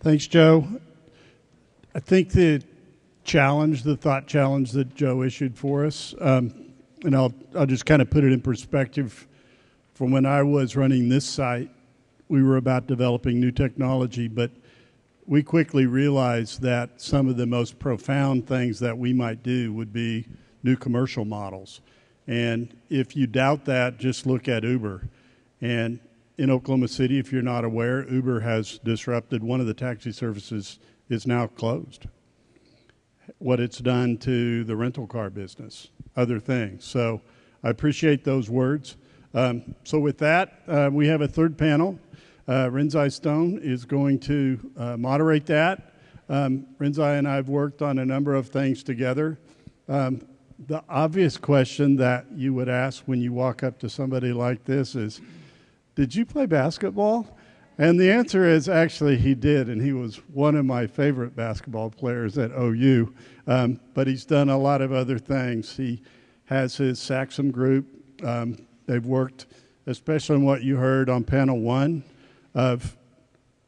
Thanks, Joe. I think the thought challenge that Joe issued for us, and I'll just kind of put it in perspective. From when I was running this site, we were about developing new technology, but we quickly realized that some of the most profound things that we might do would be new commercial models. And if you doubt that, just look at Uber. And in Oklahoma City, if you're not aware, Uber has disrupted one of the taxi services is now closed. What it's done to the rental car business, other things. So I appreciate those words. So with that, we have a third panel. Renzi Stone is going to moderate that. Renzi and I have worked on a number of things together. The obvious question that you would ask when you walk up to somebody like this is, did you play basketball? And the answer is actually he did, and he was one of my favorite basketball players at OU. But he's done a lot of other things. He has his Saxum group. They've worked, especially on what you heard on panel one, of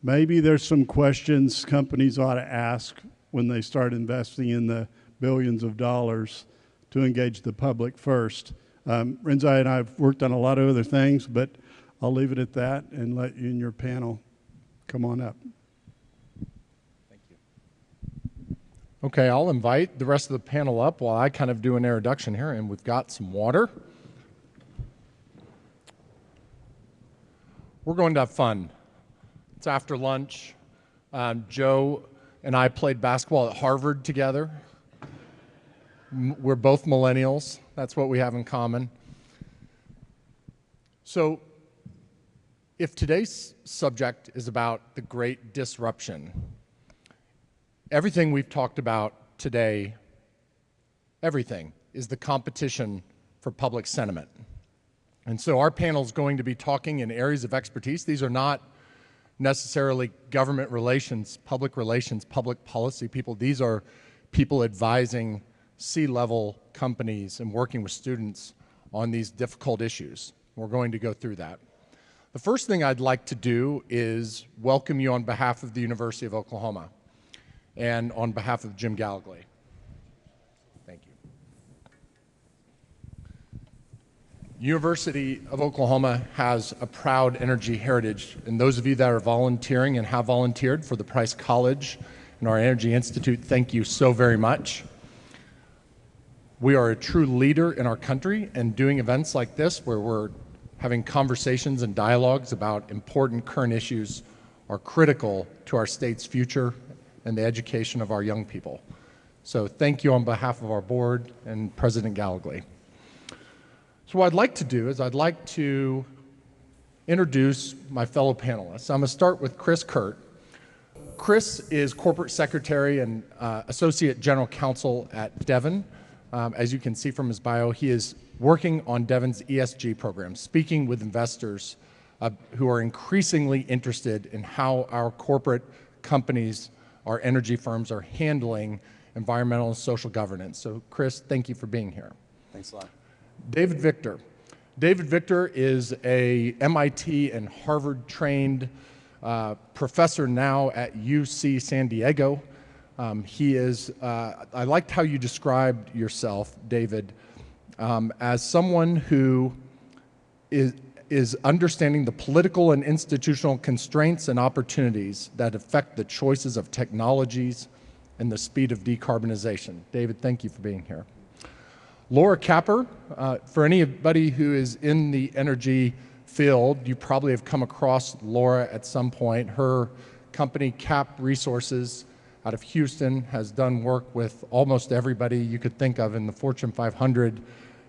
maybe there's some questions companies ought to ask when they start investing in the billions of dollars to engage the public first. Renzi and I have worked on a lot of other things, but I'll leave it at that and let you and your panel come on up. Thank you. Okay, I'll invite the rest of the panel up while I kind of do an introduction here, and we've got some water. We're going to have fun. It's after lunch. Joe and I played basketball at Harvard together. We're both millennials. That's what we have in common. So if today's subject is about the great disruption, everything we've talked about today, everything is the competition for public sentiment. And so our panel is going to be talking in areas of expertise. These are not necessarily government relations, public policy people. These are people advising C-level companies and working with students on these difficult issues. We're going to go through that. The first thing I'd like to do is welcome you on behalf of the University of Oklahoma and on behalf of Jim Gallagly. Thank you. University of Oklahoma has a proud energy heritage, and those of you that are volunteering and have volunteered for the Price College and our Energy Institute, thank you so very much. We are a true leader in our country, and doing events like this where we're having conversations and dialogues about important current issues are critical to our state's future and the education of our young people. So thank you on behalf of our board and President Gallagly. So what I'd like to do is I'd like to introduce my fellow panelists. I'm going to start with Chris Kirt. Chris is Corporate Secretary and Associate General Counsel at Devon. As you can see from his bio, he is working on Devon's ESG program, speaking with investors who are increasingly interested in how our corporate companies, our energy firms, are handling environmental and social governance. So, Chris, thank you for being here. Thanks a lot. David Victor. David Victor is a MIT and Harvard-trained professor now at UC San Diego. He is, I liked how you described yourself, David, as someone who is understanding the political and institutional constraints and opportunities that affect the choices of technologies and the speed of decarbonization. David, thank you for being here. Laura Capper, for anybody who is in the energy field, you probably have come across Laura at some point. Her company, Cap Resources, out of Houston, has done work with almost everybody you could think of in the Fortune 500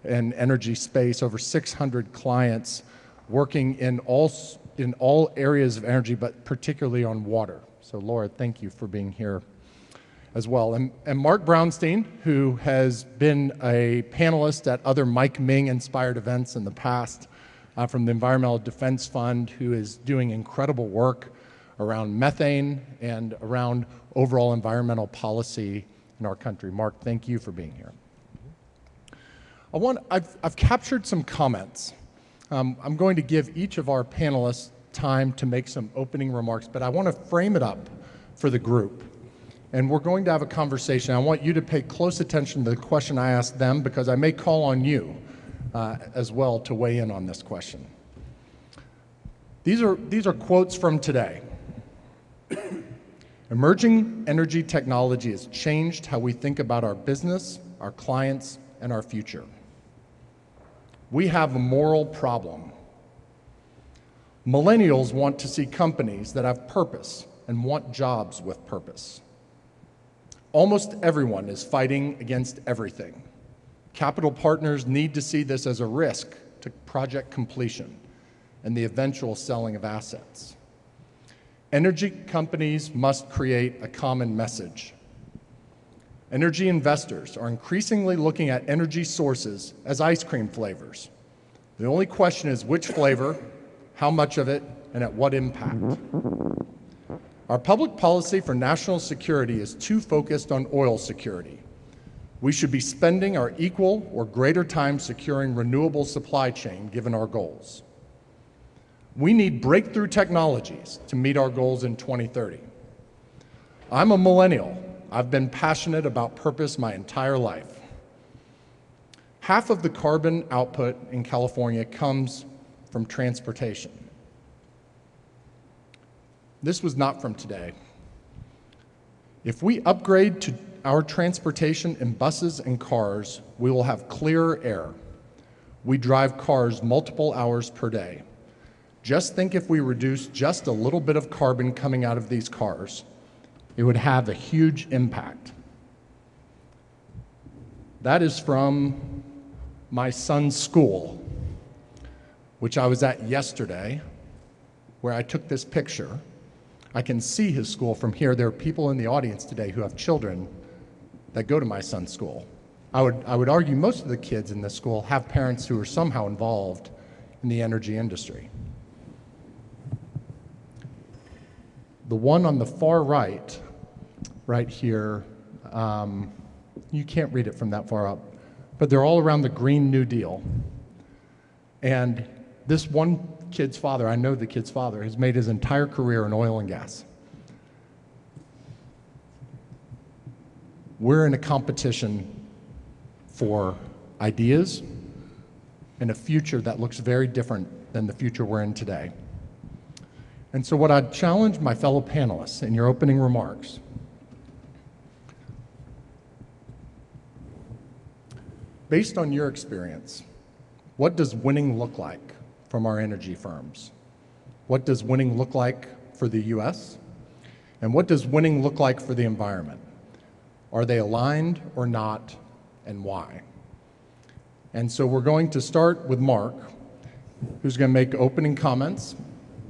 and energy space, over 600 clients working in all areas of energy, but particularly on water. So Laura, thank you for being here as well. And Mark Brownstein, who has been a panelist at other Mike Ming-inspired events in the past, from the Environmental Defense Fund, who is doing incredible work around methane and around overall environmental policy in our country. Mark, thank you for being here. I've captured some comments. I'm going to give each of our panelists time to make some opening remarks, but I want to frame it up for the group. And we're going to have a conversation. I want you to pay close attention to the question I asked them, because I may call on you as well to weigh in on this question. These are quotes from today. Emerging energy technology has changed how we think about our business, our clients, and our future. We have a moral problem. Millennials want to see companies that have purpose and want jobs with purpose. Almost everyone is fighting against everything. Capital partners need to see this as a risk to project completion and the eventual selling of assets. Energy companies must create a common message. Energy investors are increasingly looking at energy sources as ice cream flavors. The only question is which flavor, how much of it, and at what impact. Our public policy for national security is too focused on oil security. We should be spending our equal or greater time securing renewable supply chain given our goals. We need breakthrough technologies to meet our goals in 2030. I'm a millennial. I've been passionate about purpose my entire life. Half of the carbon output in California comes from transportation. This was not from today. If we upgrade to our transportation in buses and cars, we will have clearer air. We drive cars multiple hours per day. Just think if we reduce just a little bit of carbon coming out of these cars, it would have a huge impact. That is from my son's school, which I was at yesterday, where I took this picture. I can see his school from here. There are people in the audience today who have children that go to my son's school. I would argue most of the kids in this school have parents who are somehow involved in the energy industry. The one on the far right, right here, you can't read it from that far up, but they're all around the Green New Deal. And this one kid's father, I know the kid's father, has made his entire career in oil and gas. We're in a competition for ideas and a future that looks very different than the future we're in today. And so what I'd challenge my fellow panelists in your opening remarks, based on your experience, what does winning look like from our energy firms? What does winning look like for the US? And what does winning look like for the environment? Are they aligned or not, and why? And so we're going to start with Mark, who's going to make opening comments.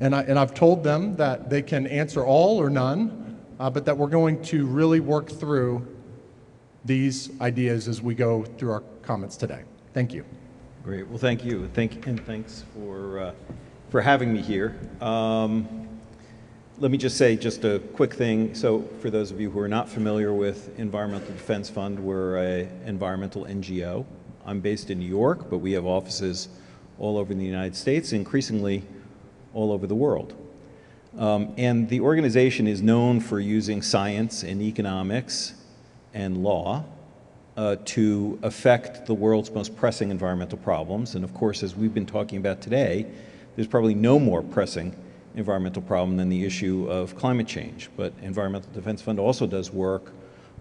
And I've told them that they can answer all or none, but that we're going to really work through these ideas as we go through our comments today. Thank you. Great. Well, thank you. And thanks for having me here. Let me just say just a quick thing. So for those of you who are not familiar with Environmental Defense Fund, we're an environmental NGO. I'm based in New York, but we have offices all over the United States, increasingly all over the world. And the organization is known for using science and economics and law to affect the world's most pressing environmental problems. And of course, as we've been talking about today, there's probably no more pressing environmental problem than the issue of climate change. But Environmental Defense Fund also does work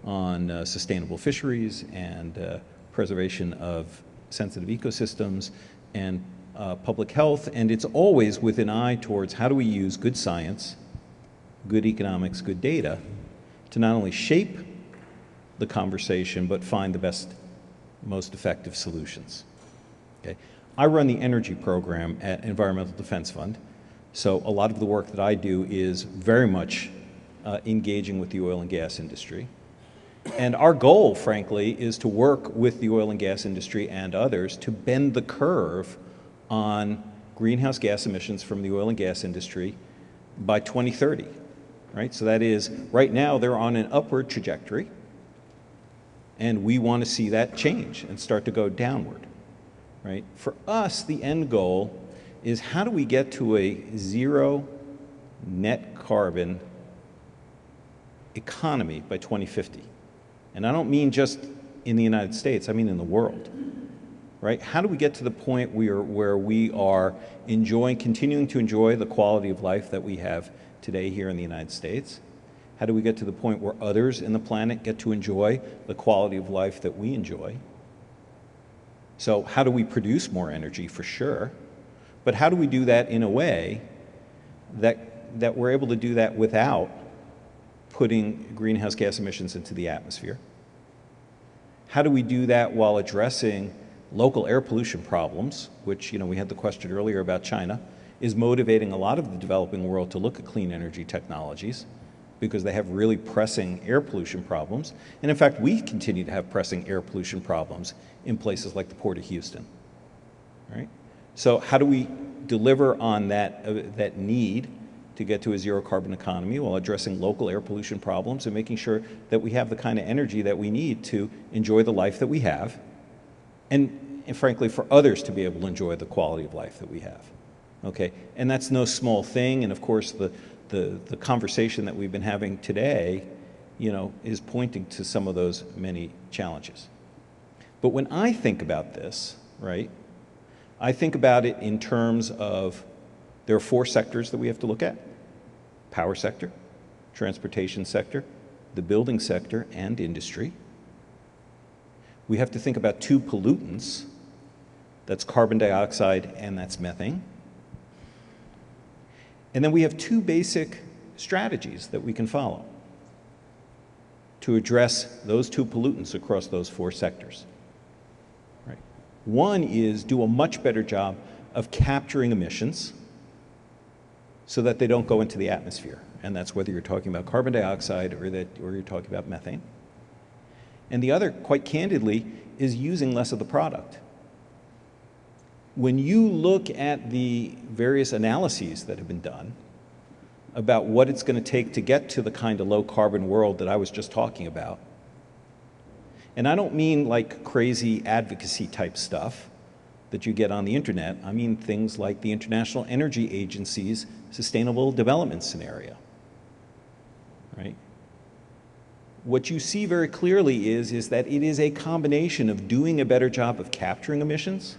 on sustainable fisheries and preservation of sensitive ecosystems and public health, and it's always with an eye towards how do we use good science, good economics, good data to not only shape the conversation, but find the best, most effective solutions. Okay. I run the energy program at Environmental Defense Fund, so a lot of the work that I do is very much engaging with the oil and gas industry. And our goal, frankly, is to work with the oil and gas industry and others to bend the curve on greenhouse gas emissions from the oil and gas industry by 2030, right? So that is, right now they're on an upward trajectory, and we want to see that change and start to go downward, right? For us, the end goal is how do we get to a zero net carbon economy by 2050. And I don't mean just in the United States, I mean in the world, right? How do we get to the point where we are continuing to enjoy the quality of life that we have today here in the United States? How do we get to the point where others in the planet get to enjoy the quality of life that we enjoy? So how do we produce more energy, for sure? But how do we do that in a way that we're able to do that without putting greenhouse gas emissions into the atmosphere? How do we do that while addressing local air pollution problems, which, we had the question earlier about China, is motivating a lot of the developing world to look at clean energy technologies because they have really pressing air pollution problems. And in fact, we continue to have pressing air pollution problems in places like the Port of Houston, right? So how do we deliver on that need to get to a zero carbon economy while addressing local air pollution problems and making sure that we have the kind of energy that we need to enjoy the life that we have, and frankly, for others to be able to enjoy the quality of life that we have, okay? And that's no small thing, and of course, the conversation that we've been having today, is pointing to some of those many challenges. But when I think about this, right, I think about it in terms of there are 4 sectors that we have to look at: power sector, transportation sector, the building sector, and industry. We have to think about 2 pollutants. That's carbon dioxide and that's methane. And then we have 2 basic strategies that we can follow to address those 2 pollutants across those 4 sectors. Right. One is do a much better job of capturing emissions so that they don't go into the atmosphere. And that's whether you're talking about carbon dioxide or you're talking about methane. And the other, quite candidly, is using less of the product. When you look at the various analyses that have been done about what it's going to take to get to the kind of low carbon world that I was just talking about, and I don't mean like crazy advocacy type stuff that you get on the internet, I mean things like the International Energy Agency's Sustainable Development Scenario, right? What you see very clearly is that it is a combination of doing a better job of capturing emissions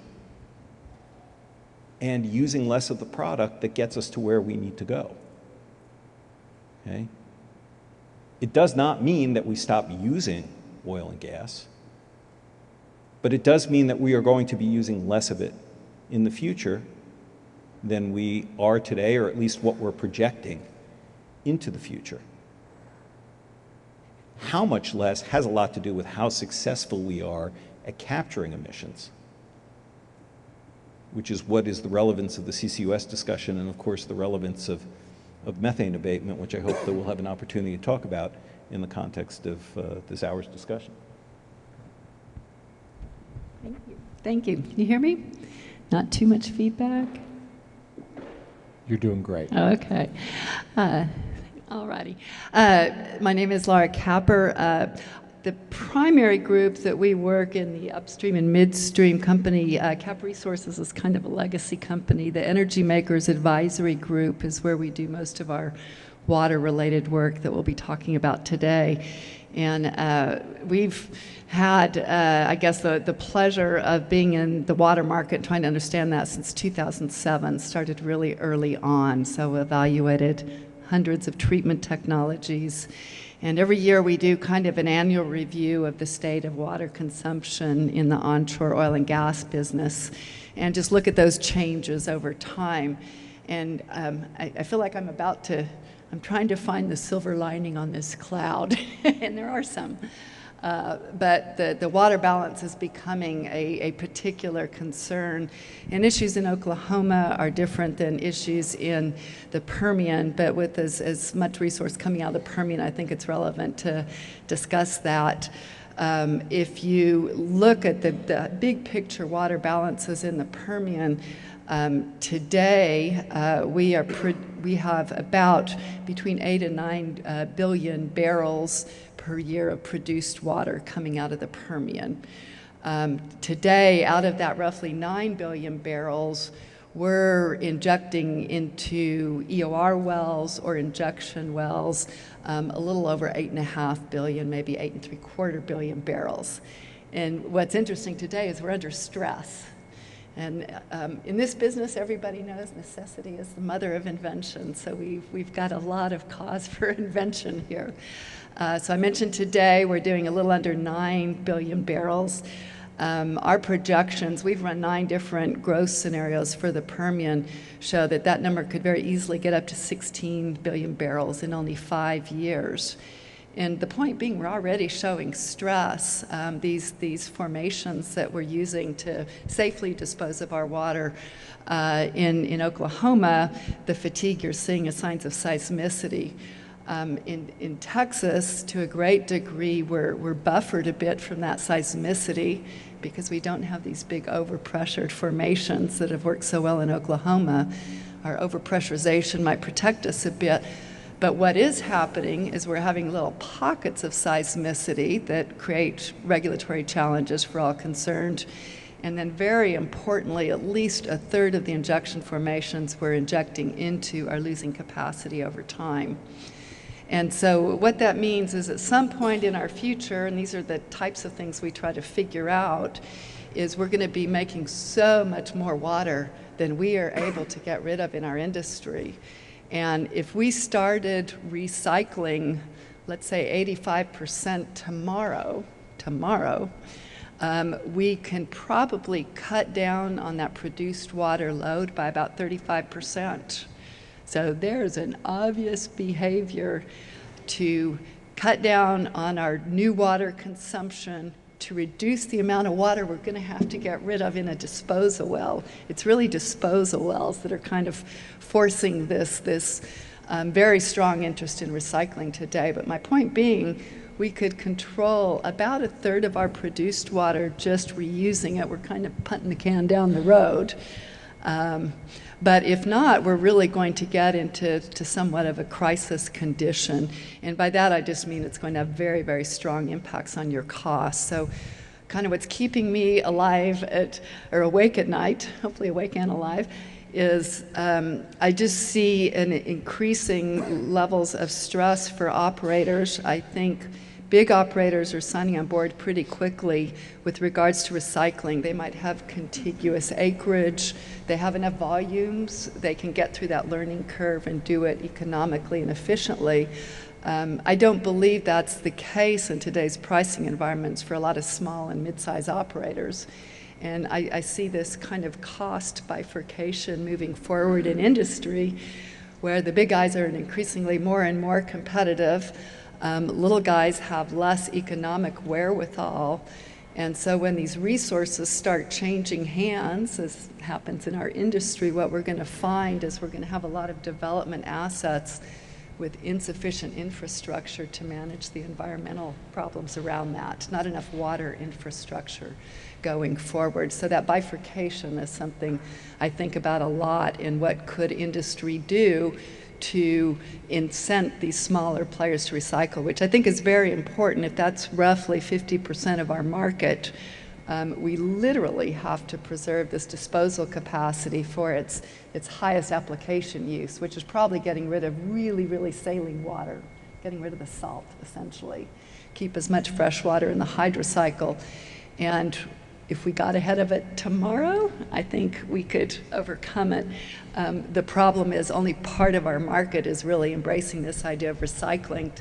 and using less of the product that gets us to where we need to go, okay? It does not mean that we stop using oil and gas, but it does mean that we are going to be using less of it in the future than we are today, or at least what we're projecting into the future. How much less has a lot to do with how successful we are at capturing emissions, which is what is the relevance of the CCUS discussion and, of course, the relevance of methane abatement, which I hope that we'll have an opportunity to talk about in the context of this hour's discussion. Thank you. Thank you. Can you hear me? Not too much feedback? You're doing great. Okay. All righty. My name is Laura Capper. The primary group that we work in, the upstream and midstream company, Cap Resources is kind of a legacy company. The EnergyMakers advisory group is where we do most of our water-related work that we'll be talking about today. And we've had, I guess, the pleasure of being in the water market and trying to understand that since 2007, started really early on. So we evaluated hundreds of treatment technologies. And every year we do kind of an annual review of the state of water consumption in the onshore oil and gas business and just look at those changes over time. And I feel like I'm trying to find the silver lining on this cloud, and there are some. But the water balance is becoming a particular concern. And issues in Oklahoma are different than issues in the Permian, but with as much resource coming out of the Permian, I think it's relevant to discuss that. If you look at the big picture water balances in the Permian, today we have about between 8 and 9 billion barrels per year of produced water coming out of the Permian. Today, out of that roughly 9 billion barrels, we're injecting into EOR wells or injection wells a little over 8.5 billion, maybe 8.75 billion barrels. And what's interesting today is we're under stress. And in this business, everybody knows necessity is the mother of invention. So we've got a lot of cause for invention here. So I mentioned today we're doing a little under 9 billion barrels. Our projections, we've run 9 different growth scenarios for the Permian, show that that number could very easily get up to 16 billion barrels in only 5 years. And the point being, we're already showing stress. These formations that we're using to safely dispose of our water in Oklahoma, the fatigue you're seeing is signs of seismicity. In Texas, to a great degree, we're buffered a bit from that seismicity because we don't have these big overpressured formations that have worked so well in Oklahoma. Our overpressurization might protect us a bit. But what is happening is we're having little pockets of seismicity that create regulatory challenges for all concerned. And then very importantly, at least a third of the injection formations we're injecting into are losing capacity over time. And so what that means is at some point in our future, and these are the types of things we try to figure out, is we're going to be making so much more water than we are able to get rid of in our industry. And if we started recycling, let's say 85% tomorrow, we can probably cut down on that produced water load by about 35%. So there's an obvious behavior to cut down on our new water consumption, to reduce the amount of water we're going to have to get rid of in a disposal well. It's really disposal wells that are kind of forcing this very strong interest in recycling today. But my point being, we could control about a third of our produced water just reusing it. We're kind of punting the can down the road. But if not, we're really going to get into somewhat of a crisis condition. And by that, I just mean it's going to have very, very strong impacts on your costs. So kind of what's keeping me alive or awake at night, hopefully awake and alive, is I just see an increasing levels of stress for operators. I think big operators are signing on board pretty quickly with regards to recycling. They might have contiguous acreage. They have enough volumes. They can get through that learning curve and do it economically and efficiently. I don't believe that's the case in today's pricing environments for a lot of small and mid-sized operators. And I see this kind of cost bifurcation moving forward in industry where the big guys are increasingly more and more competitive. Little guys have less economic wherewithal. And so when these resources start changing hands, as happens in our industry, what we're going to find is we're going to have a lot of development assets with insufficient infrastructure to manage the environmental problems around that. Not enough water infrastructure going forward. So that bifurcation is something I think about a lot in what could industry do to incent these smaller players to recycle, which I think is very important. If that's roughly 50% of our market, we literally have to preserve this disposal capacity for its highest application use, which is probably getting rid of really, really saline water, getting rid of the salt, essentially. Keep as much fresh water in the hydrocycle. And if we got ahead of it tomorrow, I think we could overcome it. The problem is only part of our market is really embracing this idea of recycling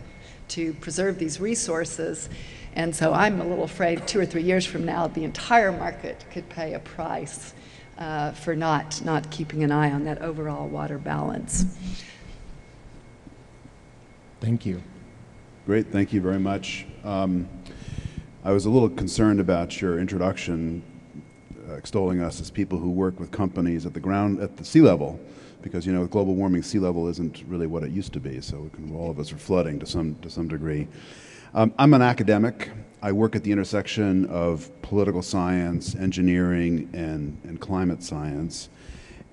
to preserve these resources. And so I'm a little afraid 2 or 3 years from now, the entire market could pay a price for not keeping an eye on that overall water balance. Thank you. Great, thank you very much. I was a little concerned about your introduction, extolling us as people who work with companies at the sea level, because with global warming, sea level isn't really what it used to be. So all of us are flooding to some degree. I'm an academic. I work at the intersection of political science, engineering, and climate science.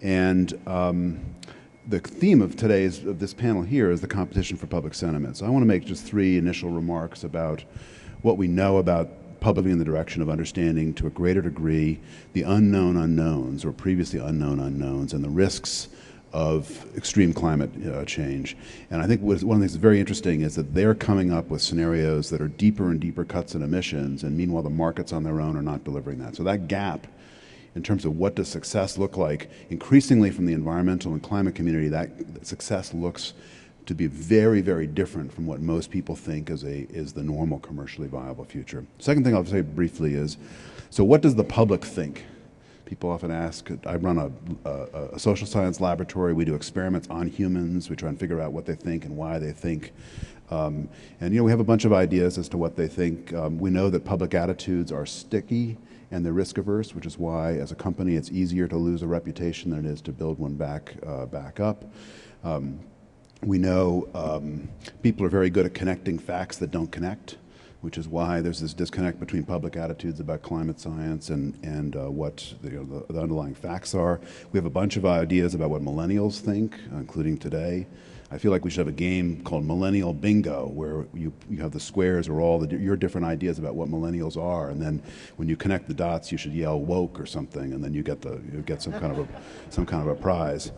And the theme of this panel here is the competition for public sentiment. So I want to make just 3 initial remarks about what we know about probably in the direction of understanding to a greater degree the unknown unknowns or previously unknown unknowns and the risks of extreme climate change. And I think one of the things that's very interesting is that they're coming up with scenarios that are deeper and deeper cuts in emissions, and meanwhile the markets on their own are not delivering that. So that gap in terms of what does success look like, increasingly from the environmental and climate community, that success looks to be very, very different from what most people think is the normal commercially viable future. Second thing I'll say briefly is, so what does the public think? People often ask, I run a social science laboratory, we do experiments on humans, we try and figure out what they think and why they think. And we have a bunch of ideas as to what they think. We know that public attitudes are sticky and they're risk averse, which is why as a company it's easier to lose a reputation than it is to build one back up. We know people are very good at connecting facts that don't connect, which is why there's this disconnect between public attitudes about climate science and what the underlying facts are. We have a bunch of ideas about what millennials think, including today. I feel like we should have a game called Millennial Bingo, where you have the squares or all your different ideas about what millennials are, and then when you connect the dots, you should yell woke or something, and then you get some kind of a prize.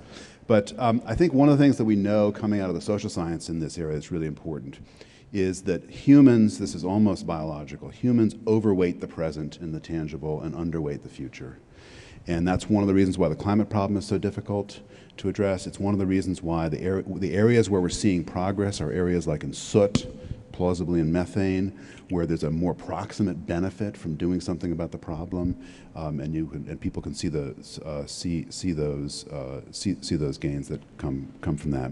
But I think one of the things that we know coming out of the social science in this area that's really important is that humans, this is almost biological, humans overweight the present in the tangible and underweight the future. And that's one of the reasons why the climate problem is so difficult to address. It's one of the reasons why the areas where we're seeing progress are areas like in soot, plausibly in methane, where there's a more proximate benefit from doing something about the problem, and people can see those gains that come from that.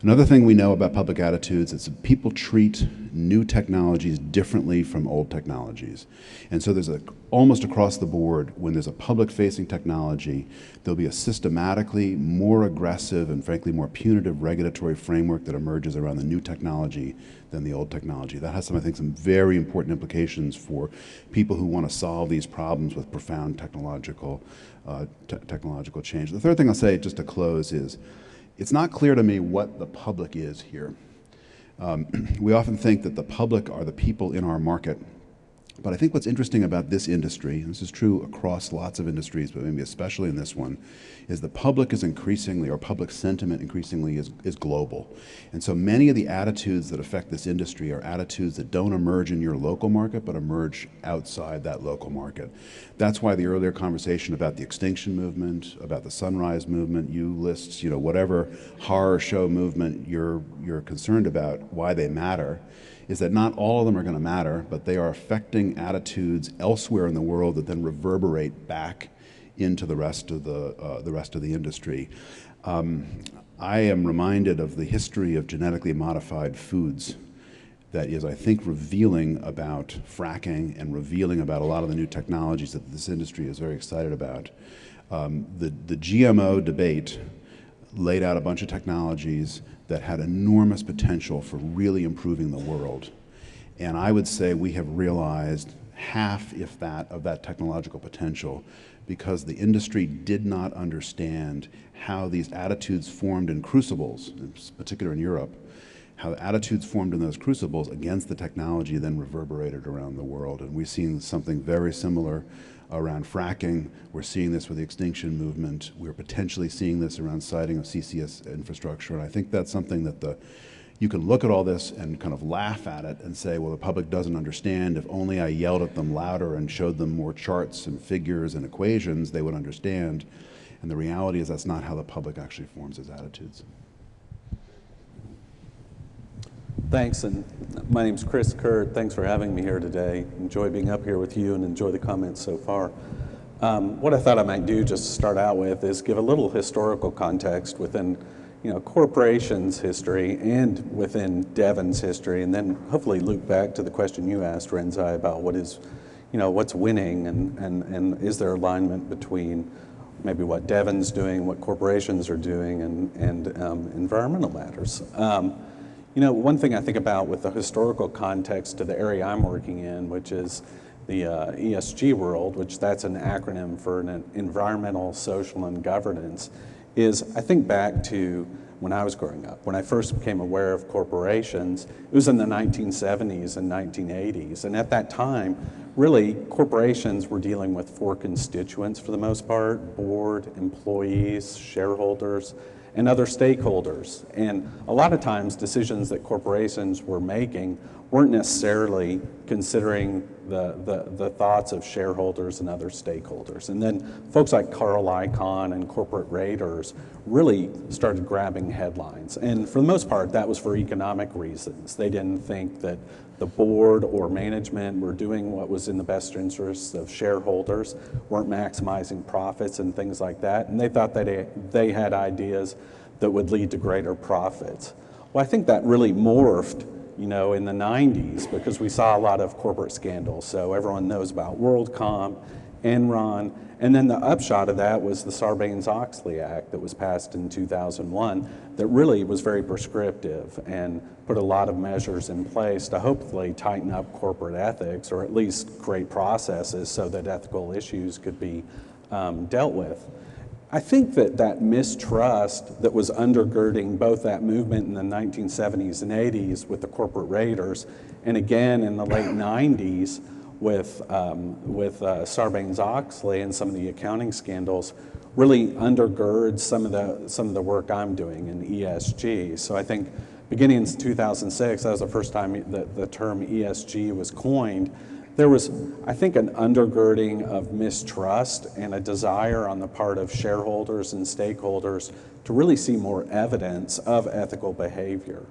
Another thing we know about public attitudes is that people treat new technologies differently from old technologies, and so there's almost across the board, when there's a public-facing technology, there'll be a systematically more aggressive and frankly more punitive regulatory framework that emerges around the new technology than the old technology. That has I think some very important implications for people who want to solve these problems with profound technological change. The third thing I'll say just to close is, it's not clear to me what the public is here. We often think that the public are the people in our market. But I think what's interesting about this industry, and this is true across lots of industries, but maybe especially in this one, is the public is increasingly, or public sentiment increasingly is global. And so many of the attitudes that affect this industry are attitudes that don't emerge in your local market, but emerge outside that local market. That's why the earlier conversation about the extinction movement, about the sunrise movement, you list, whatever horror show movement you're concerned about, why they matter, is that not all of them are going to matter, but they are affecting attitudes elsewhere in the world that then reverberate back into the rest of the industry. I am reminded of the history of genetically modified foods that is, I think, revealing about fracking and revealing about a lot of the new technologies that this industry is very excited about. The GMO debate laid out a bunch of technologies that had enormous potential for really improving the world. And I would say we have realized half, if that, of that technological potential because the industry did not understand how these attitudes formed in crucibles, in particular in Europe, how the attitudes formed in those crucibles against the technology then reverberated around the world. And we've seen something very similar around fracking. We're seeing this with the extinction movement. We're potentially seeing this around siting of CCS infrastructure. And I think that's something that you can look at all this and kind of laugh at it and say, well, the public doesn't understand. If only I yelled at them louder and showed them more charts and figures and equations, they would understand. And the reality is that's not how the public actually forms its attitudes. Thanks, and my name's Kirt. Thanks for having me here today. Enjoy being up here with you and enjoy the comments so far. What I thought I might do just to start out with is give a little historical context within corporations' history and within Devon's history, and then hopefully loop back to the question you asked, Renzi, about what is, what's winning and is there alignment between maybe what Devon's doing, what corporations are doing, and environmental matters. One thing I think about with the historical context to the area I'm working in, which is the ESG world, which that's an acronym for an environmental, social, and governance, is I think back to when I was growing up. When I first became aware of corporations, it was in the 1970s and 1980s. And at that time, really corporations were dealing with four constituents for the most part: board, employees, shareholders, and other stakeholders. And a lot of times decisions that corporations were making weren't necessarily considering the thoughts of shareholders and other stakeholders. And then folks like Carl Icahn and corporate raiders really started grabbing headlines. And for the most part, that was for economic reasons. They didn't think that the board or management were doing what was in the best interests of shareholders, weren't maximizing profits and things like that. And they thought that they had ideas that would lead to greater profits. Well, I think that really morphed, you know, in the 90s, because we saw a lot of corporate scandals. So everyone knows about WorldCom, Enron, and then the upshot of that was the Sarbanes-Oxley Act that was passed in 2001 that really was very prescriptive and put a lot of measures in place to hopefully tighten up corporate ethics, or at least create processes so that ethical issues could be dealt with. I think that mistrust that was undergirding both that movement in the 1970s and 80s with the corporate raiders, and again in the late 90s with Sarbanes-Oxley and some of the accounting scandals, really undergirds some of the work I'm doing in ESG. So I think beginning in 2006, that was the first time that the term ESG was coined. There was, I think, an undergirding of mistrust and a desire on the part of shareholders and stakeholders to really see more evidence of ethical behavior.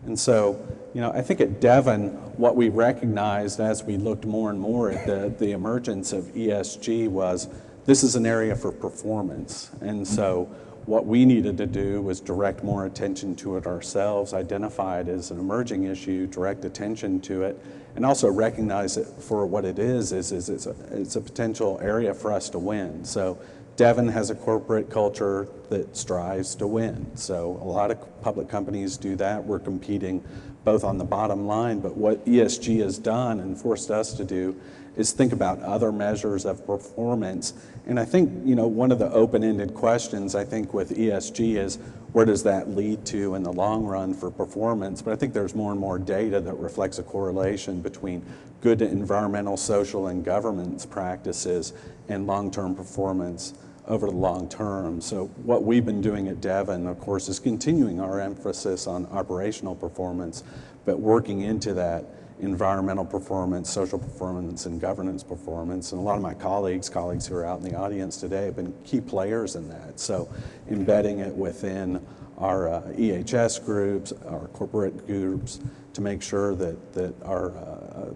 And so, you know, I think at Devon, what we recognized as we looked more and more at the emergence of ESG was this is an area for performance. And so what we needed to do was direct more attention to it ourselves, identify it as an emerging issue, direct attention to it, and also recognize it for what it is it's a potential area for us to win. So Devon has a corporate culture that strives to win. So a lot of public companies do that. We're competing both on the bottom line, but what ESG has done and forced us to do is think about other measures of performance. And I think, you know, one of the open-ended questions I think with ESG is where does that lead to in the long run for performance? But I think there's more and more data that reflects a correlation between good environmental, social, and governance practices and long-term performance over the long term. So what we've been doing at Devon, of course, is continuing our emphasis on operational performance, but working into that environmental performance, social performance, and governance performance. And a lot of my colleagues who are out in the audience today have been key players in that. So embedding it within our EHS groups, our corporate groups, to make sure that our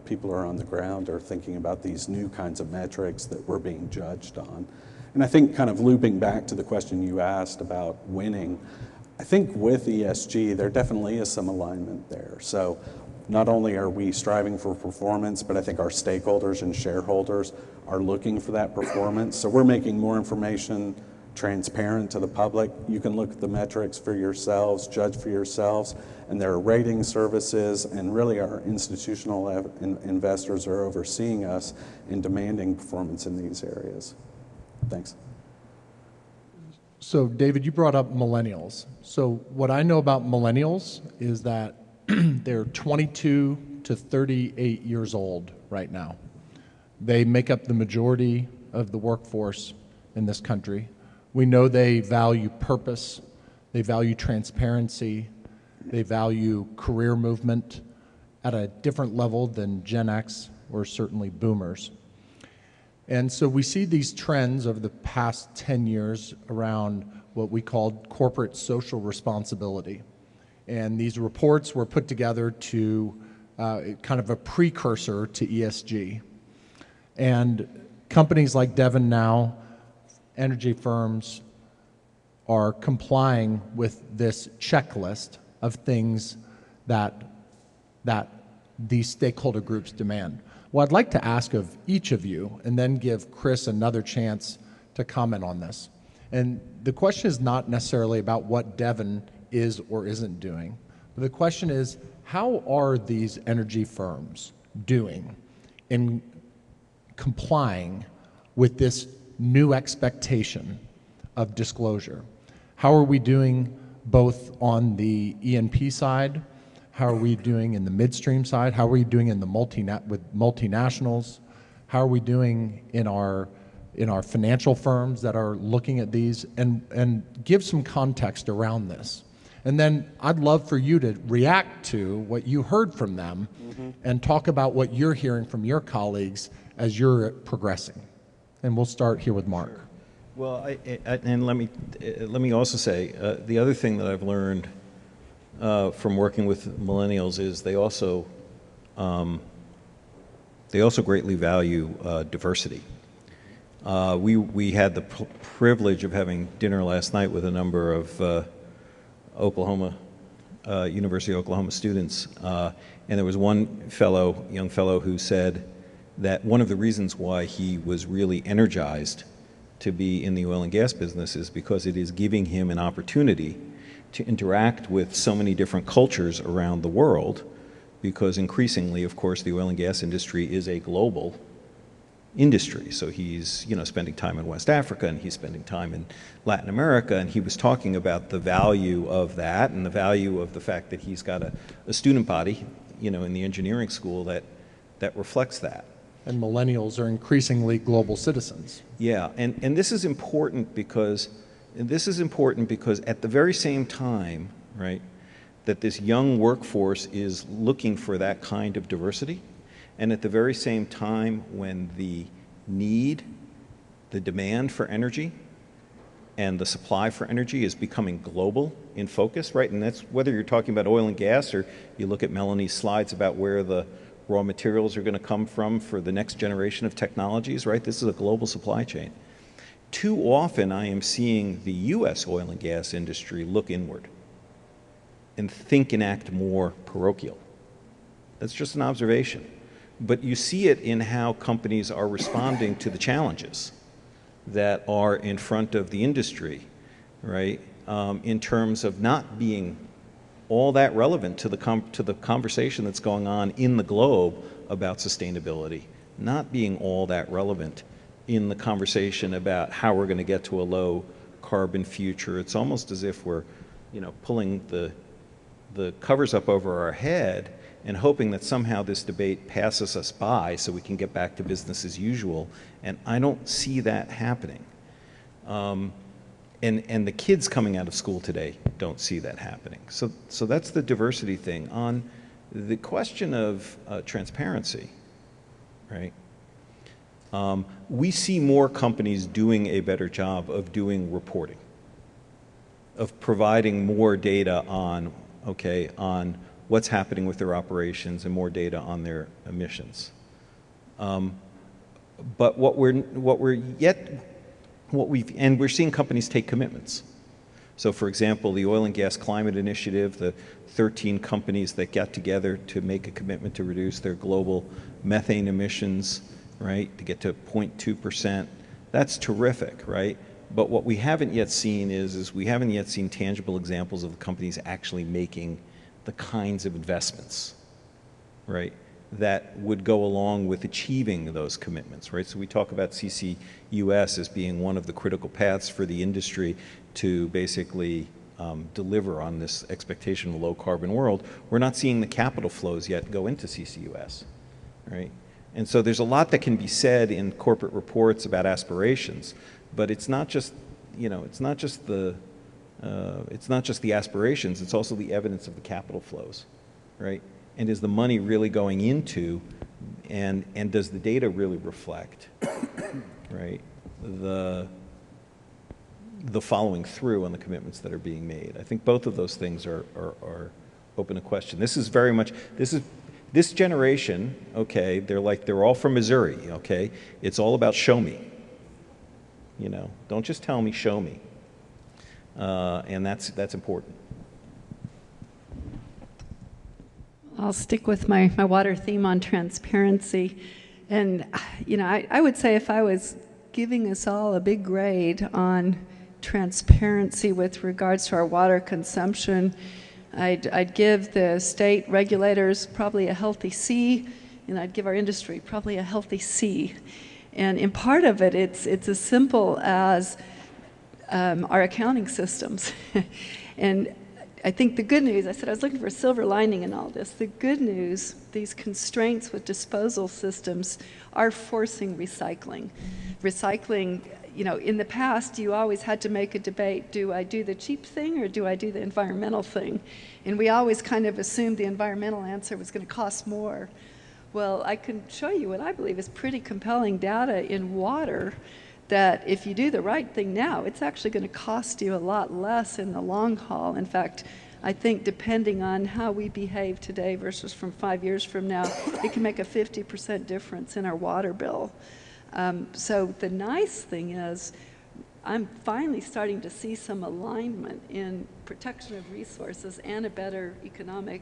people are on the ground are thinking about these new kinds of metrics that we're being judged on. And I think kind of looping back to the question you asked about winning, I think with ESG, there definitely is some alignment there. So not only are we striving for performance, but I think our stakeholders and shareholders are looking for that performance. So we're making more information transparent to the public. You can look at the metrics for yourselves, judge for yourselves, and there are rating services, and really our institutional investors are overseeing us in demanding performance in these areas. Thanks. So David, you brought up millennials. So what I know about millennials is that they're 22 to 38 years old right now. They make up the majority of the workforce in this country. We know they value purpose, they value transparency, they value career movement at a different level than Gen X or certainly boomers. And so we see these trends over the past 10 years around what we called corporate social responsibility. And these reports were put together to kind of a precursor to ESG. And companies like Devon now, energy firms, are complying with this checklist of things that these stakeholder groups demand. Well, I'd like to ask of each of you, and then give Chris another chance to comment on this. And the question is not necessarily about what Devon is or isn't doing. But the question is, how are these energy firms doing in complying with this new expectation of disclosure? How are we doing both on the E&P side? How are we doing in the midstream side? How are we doing in the with multinationals? How are we doing in our financial firms that are looking at these, and give some context around this. And then I'd love for you to react to what you heard from them and talk about what you're hearing from your colleagues as you're progressing. And we'll start here with Mark. Sure. Well, and let me also say, the other thing that I've learned from working with millennials is they also greatly value diversity. We had the privilege of having dinner last night with a number of University of Oklahoma students, and there was one young fellow who said that one of the reasons why he was really energized to be in the oil and gas business is because it is giving him an opportunity to interact with so many different cultures around the world, because increasingly, of course, the oil and gas industry is a global industry. So he's, spending time in West Africa, and he's spending time in Latin America, and he was talking about the value of that and the value of the fact that he's got a student body, in the engineering school that reflects that. And millennials are increasingly global citizens. Yeah, and this is important because at the very same time, right, that this young workforce is looking for that kind of diversity, and at the very same time when the demand for energy and the supply for energy is becoming global in focus, right? And that's whether you're talking about oil and gas, or you look at Melanie's slides about where the raw materials are going to come from for the next generation of technologies, right? This is a global supply chain. Too often I am seeing the U.S. oil and gas industry look inward and think and act more parochial. That's just an observation. But you see it in how companies are responding to the challenges that are in front of the industry, right? In terms of not being all that relevant to the conversation that's going on in the globe about sustainability, not being all that relevant in the conversation about how we're going to get to a low carbon future. It's almost as if we're, pulling the covers up over our head and hoping that somehow this debate passes us by so we can get back to business as usual. And I don't see that happening. And the kids coming out of school today don't see that happening. So that's the diversity thing. On the question of transparency, right? We see more companies doing a better job of doing reporting, of providing more data on what's happening with their operations and more data on their emissions. But we're seeing companies take commitments. So for example, the Oil and Gas Climate Initiative, the 13 companies that got together to make a commitment to reduce their global methane emissions, right, to get to 0.2%, that's terrific, right? But what we haven't yet seen is we haven't yet seen tangible examples of the companies actually making the kinds of investments, right, that would go along with achieving those commitments, right? So we talk about CCUS as being one of the critical paths for the industry to basically deliver on this expectation of a low carbon world. We're not seeing the capital flows yet go into CCUS, right? And so there's a lot that can be said in corporate reports about aspirations, but it's not just, it's not just the aspirations, it's also the evidence of the capital flows, right? And is the money really going into, and does the data really reflect, right, the following through on the commitments that are being made? I think both of those things are open to question. This is very much, this generation, okay, they're all from Missouri, okay? It's all about show me, don't just tell me, show me. And that's important. I'll stick with my water theme on transparency. And, I would say if I was giving us all a big grade on transparency with regards to our water consumption, I'd give the state regulators probably a healthy C, and I'd give our industry probably a healthy C. And in part of it, it's as simple as our accounting systems. And I think the good news, I said I was looking for a silver lining in all this. The good news, these constraints with disposal systems are forcing recycling. Recycling, you know, in the past, you always had to make a debate, do I do the cheap thing or do I do the environmental thing? And we always kind of assumed the environmental answer was going to cost more. Well, I can show you what I believe is pretty compelling data in water, that if you do the right thing now, it's actually going to cost you a lot less in the long haul. In fact, I think depending on how we behave today versus from 5 years from now, it can make a 50% difference in our water bill. So the nice thing is, I'm finally starting to see some alignment in protection of resources and a better economic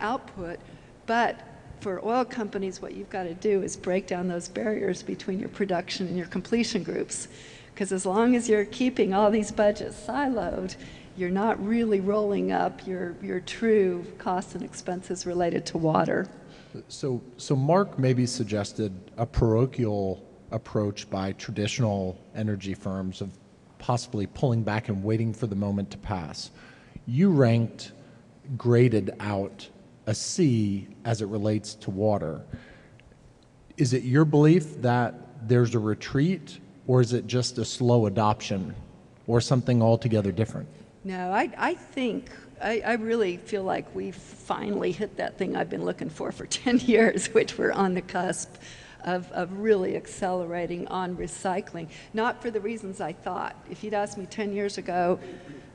output. But for oil companies, what you've got to do is break down those barriers between your production and your completion groups. Because as long as you're keeping all these budgets siloed, you're not really rolling up your true costs and expenses related to water. So Mark maybe suggested a parochial approach by traditional energy firms of possibly pulling back and waiting for the moment to pass. You graded out a C as it relates to water. Is it your belief that there's a retreat, or is it just a slow adoption, or something altogether different? No, I really feel like we've finally hit that thing I've been looking for 10 years, which we're on the cusp of really accelerating on recycling. Not for the reasons I thought. If you'd asked me 10 years ago,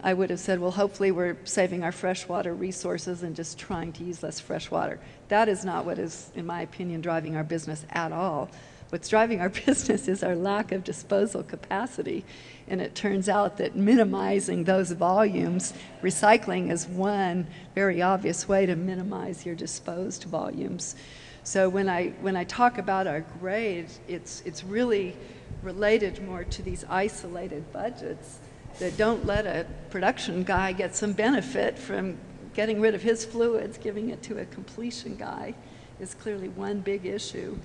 I would have said, well, hopefully we're saving our freshwater resources and just trying to use less fresh water. That is not what is, in my opinion, driving our business at all. What's driving our business is our lack of disposal capacity. And it turns out that minimizing those volumes, recycling is one very obvious way to minimize your disposed volumes. So when I talk about our grade, it's really related more to these isolated budgets that don't let a production guy get some benefit from getting rid of his fluids, giving it to a completion guy is clearly one big issue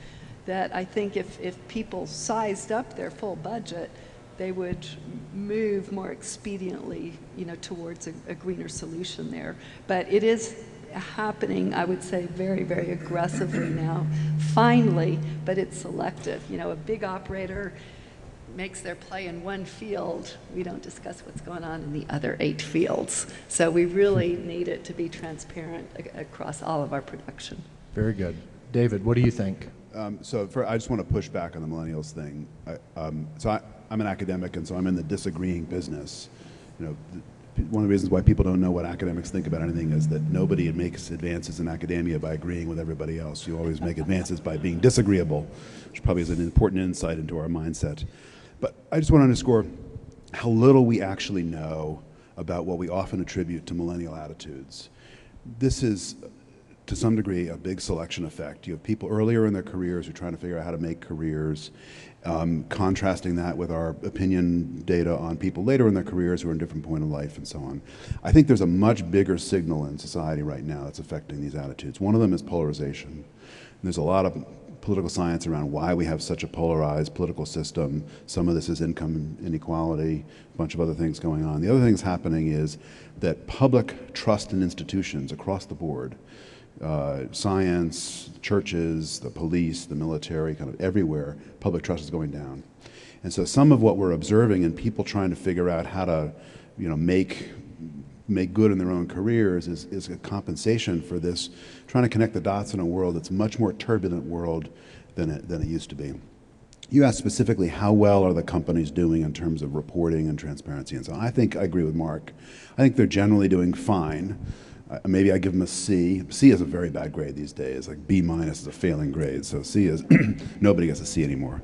that I think if people sized up their full budget, they would move more expediently, you know, towards a greener solution there. But it is happening, I would say, very, very aggressively now, finally, but it's selective. You know, a big operator makes their play in one field, we don't discuss what's going on in the other 8 fields. So we really need it to be transparent across all of our production. Very good. David, what do you think? I just want to push back on the millennials thing. I'm an academic, and so I'm in the disagreeing business. You know, one of the reasons why people don't know what academics think about anything is that nobody makes advances in academia by agreeing with everybody else. You always make advances by being disagreeable, which probably is an important insight into our mindset. But I just want to underscore how little we actually know about what we often attribute to millennial attitudes. This is, to some degree, a big selection effect. You have people earlier in their careers who are trying to figure out how to make careers, contrasting that with our opinion data on people later in their careers who are in a different point of life and so on. I think there's a much bigger signal in society right now that's affecting these attitudes. One of them is polarization. And there's a lot of political science around why we have such a polarized political system. Some of this is income inequality, a bunch of other things going on. The other thing that's happening is that public trust in institutions across the board, science, churches, the police, the military, kind of everywhere, public trust is going down. And so some of what we're observing in people trying to figure out how to, you know, make good in their own careers is a compensation for this, trying to connect the dots in a world that's a much more turbulent world than it used to be. You asked specifically how well are the companies doing in terms of reporting and transparency and so on. I think I agree with Mark. I think they're generally doing fine. Maybe I give them a C. C is a very bad grade these days. Like B- is a failing grade. So C is, nobody gets a C anymore.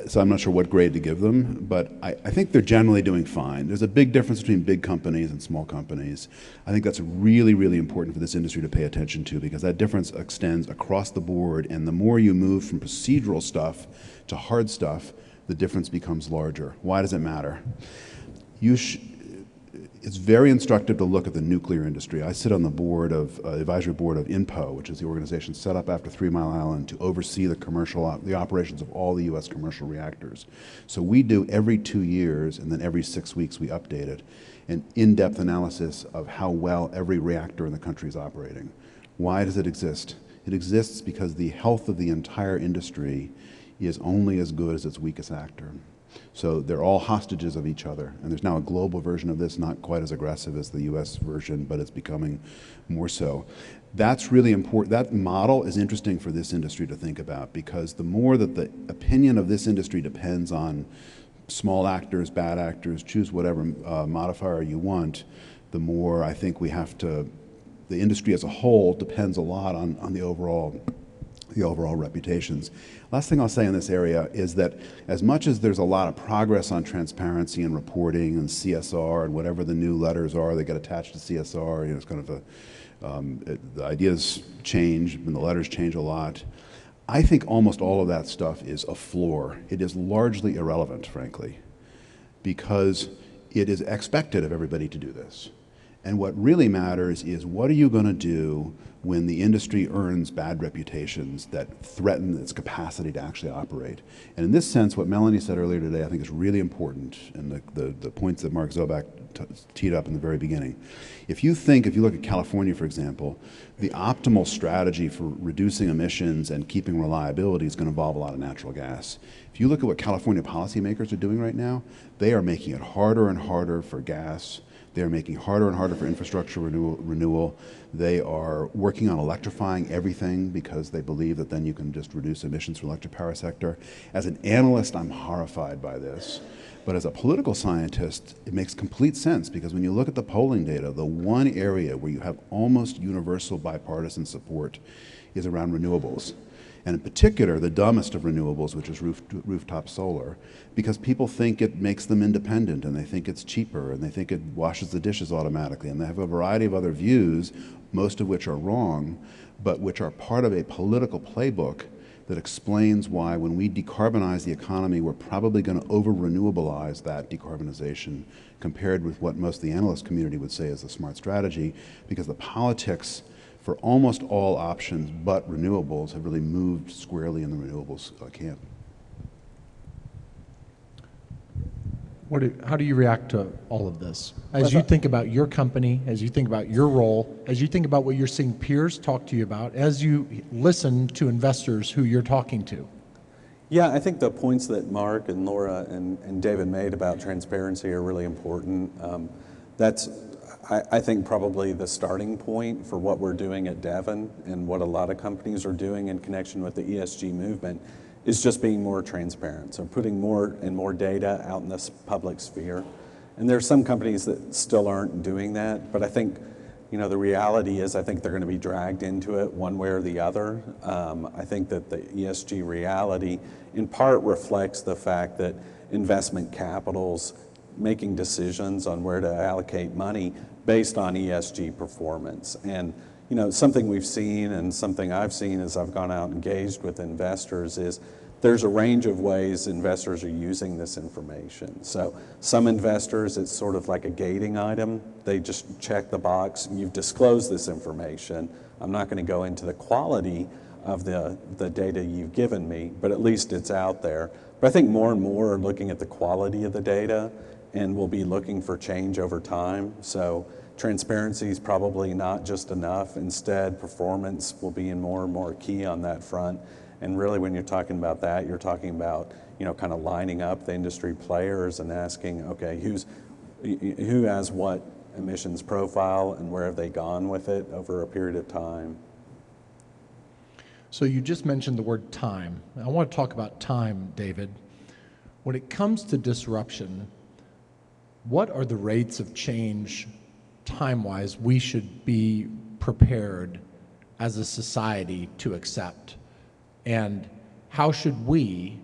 So I'm not sure what grade to give them, but I think they're generally doing fine. There's a big difference between big companies and small companies. I think that's really, really important for this industry to pay attention to, because that difference extends across the board, and the more you move from procedural stuff to hard stuff, the difference becomes larger. Why does it matter? It's very instructive to look at the nuclear industry. I sit on the board of advisory board of INPO, which is the organization set up after 3 Mile Island to oversee the operations of all the U.S. commercial reactors. So we do every 2 years, and then every 6 weeks we update it, an in-depth analysis of how well every reactor in the country is operating. Why does it exist? It exists because the health of the entire industry is only as good as its weakest actor. So they're all hostages of each other. And there's now a global version of this, not quite as aggressive as the US version, but it's becoming more so. That's really important. That model is interesting for this industry to think about, because the more that the opinion of this industry depends on small actors, bad actors, choose whatever modifier you want, the more I think we have to, the industry as a whole depends a lot on the overall reputations. Last thing I'll say in this area is that as much as there's a lot of progress on transparency and reporting and CSR and whatever the new letters are that get attached to CSR, you know, it's kind of the ideas change and the letters change a lot. I think almost all of that stuff is a floor. It is largely irrelevant, frankly, because it is expected of everybody to do this. And what really matters is, what are you going to do when the industry earns bad reputations that threaten its capacity to actually operate? And in this sense, what Melanie said earlier today, I think is really important, and the points that Mark Zoback teed up in the very beginning. If you look at California, for example, the optimal strategy for reducing emissions and keeping reliability is going to involve a lot of natural gas. If you look at what California policymakers are doing right now, they are making it harder and harder for gas. They are making harder and harder for infrastructure renewal. They are working on electrifying everything because they believe that then you can just reduce emissions from the electric power sector. As an analyst, I'm horrified by this. But as a political scientist, it makes complete sense, because when you look at the polling data, the one area where you have almost universal bipartisan support is around renewables. And in particular, the dumbest of renewables, which is rooftop solar, because people think it makes them independent, and they think it's cheaper, and they think it washes the dishes automatically, and they have a variety of other views, most of which are wrong, but which are part of a political playbook that explains why when we decarbonize the economy, we're probably going to over-renewablize that decarbonization compared with what most of the analyst community would say is a smart strategy, because the politics for almost all options but renewables have really moved squarely in the renewables camp. How do you react to all of this? As you think about your company, as you think about your role, as you think about what you're seeing peers talk to you about, as you listen to investors who you're talking to? Yeah, I think the points that Mark and Laura and David made about transparency are really important. That's, I think, probably the starting point for what we're doing at Devon, and what a lot of companies are doing in connection with the ESG movement, is just being more transparent. So putting more and more data out in this public sphere. And there are some companies that still aren't doing that, but I think, the reality is, I think they're going to be dragged into it one way or the other. I think that the ESG reality in part reflects the fact that investment capital's making decisions on where to allocate money based on ESG performance. And something we've seen, and something I've seen as I've gone out and engaged with investors, is there's a range of ways investors are using this information. So some investors, it's sort of like a gating item. They just check the box, you've disclosed this information. I'm not going to go into the quality of the data you've given me, but at least it's out there. But I think more and more are looking at the quality of the data, and will be looking for change over time. So transparency is probably not just enough. Instead, performance will be more and more key on that front. And really, when you're talking about that, you're talking about, kind of lining up the industry players and asking, okay, who has what emissions profile and where have they gone with it over a period of time? So you just mentioned the word time. I want to talk about time, David. When it comes to disruption, what are the rates of change time-wise we should be prepared as a society to accept? And how should we,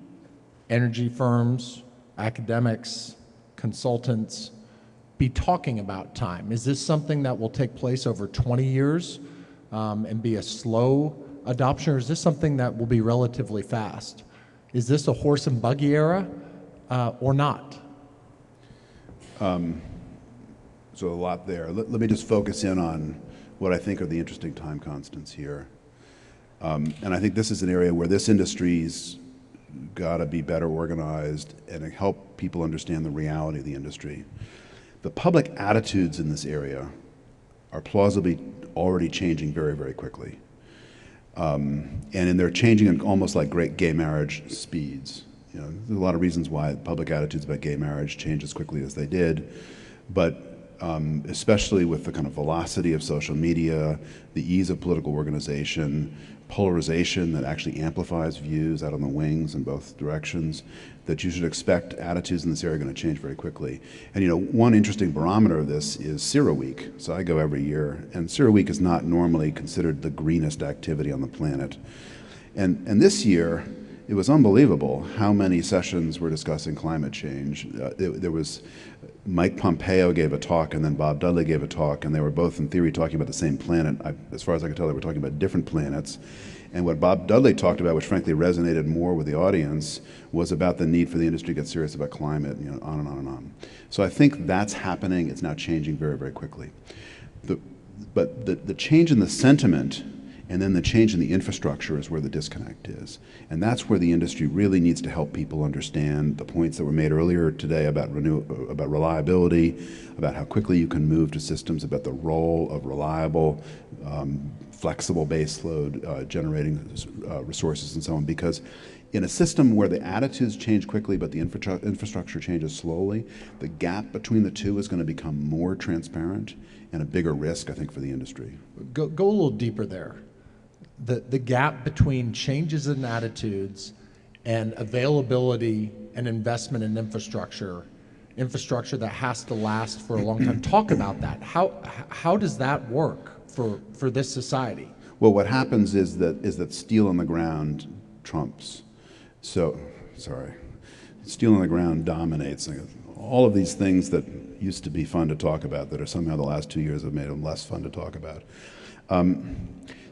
energy firms, academics, consultants, be talking about time? Is this something that will take place over 20 years and be a slow adoption, or is this something that will be relatively fast? Is this a horse and buggy era or not? So a lot there. Let me just focus in on what I think are the interesting time constants here. And I think this is an area where this industry's got to be better organized and help people understand the reality of the industry. The public attitudes in this area are plausibly already changing very, very quickly. And they're changing in almost like great gay marriage speeds. You know, there's a lot of reasons why public attitudes about gay marriage change as quickly as they did, but especially with the kind of velocity of social media, the ease of political organization, polarization that actually amplifies views out on the wings in both directions, that you should expect attitudes in this area are going to change very quickly. And you know, one interesting barometer of this is CERAWeek. So I go every year, and CERAWeek is not normally considered the greenest activity on the planet. And this year, it was unbelievable how many sessions were discussing climate change. There was Mike Pompeo gave a talk, and then Bob Dudley gave a talk, and they were both in theory talking about the same planet. As far as I could tell, they were talking about different planets. And what Bob Dudley talked about, which frankly resonated more with the audience, was about the need for the industry to get serious about climate, you know, on and on and on. So I think that's happening. It's now changing very, very quickly. But the change in the sentiment and then the change in the infrastructure is where the disconnect is. And that's where the industry really needs to help people understand the points that were made earlier today about reliability, about how quickly you can move to systems, about the role of reliable, flexible baseload generating resources and so on. Because in a system where the attitudes change quickly but the infrastructure changes slowly, the gap between the two is going to become more transparent and a bigger risk, I think, for the industry. Go a little deeper there. The gap between changes in attitudes and availability and investment in infrastructure that has to last for a long time. Talk about that. How does that work for this society? Well, what happens is that steel on the ground trumps. So, sorry, steel on the ground dominates. All of these things that used to be fun to talk about that are somehow the last 2 years have made them less fun to talk about.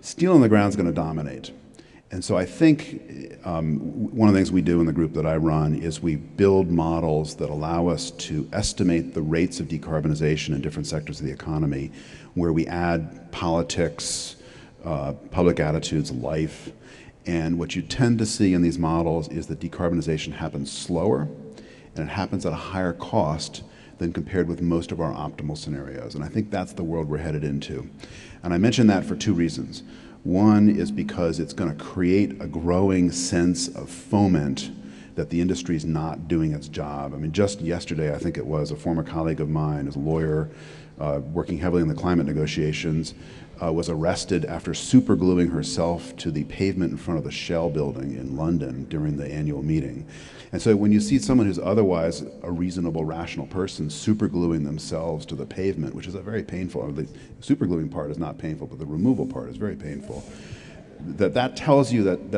Steel on the ground is going to dominate. And so I think one of the things we do in the group that I run is we build models that allow us to estimate the rates of decarbonization in different sectors of the economy, where we add politics, public attitudes, life. And what you tend to see in these models is that decarbonization happens slower, and it happens at a higher cost than compared with most of our optimal scenarios. And I think that's the world we're headed into. And I mention that for two reasons. One is because it's going to create a growing sense of foment that the industry is not doing its job. I mean, just yesterday, I think it was, a former colleague of mine, as a lawyer working heavily in the climate negotiations, was arrested after supergluing herself to the pavement in front of the Shell building in London during the annual meeting. And so when you see someone who's otherwise a reasonable, rational person supergluing themselves to the pavement, which is a very painful, the supergluing part is not painful, but the removal part is very painful, that tells you that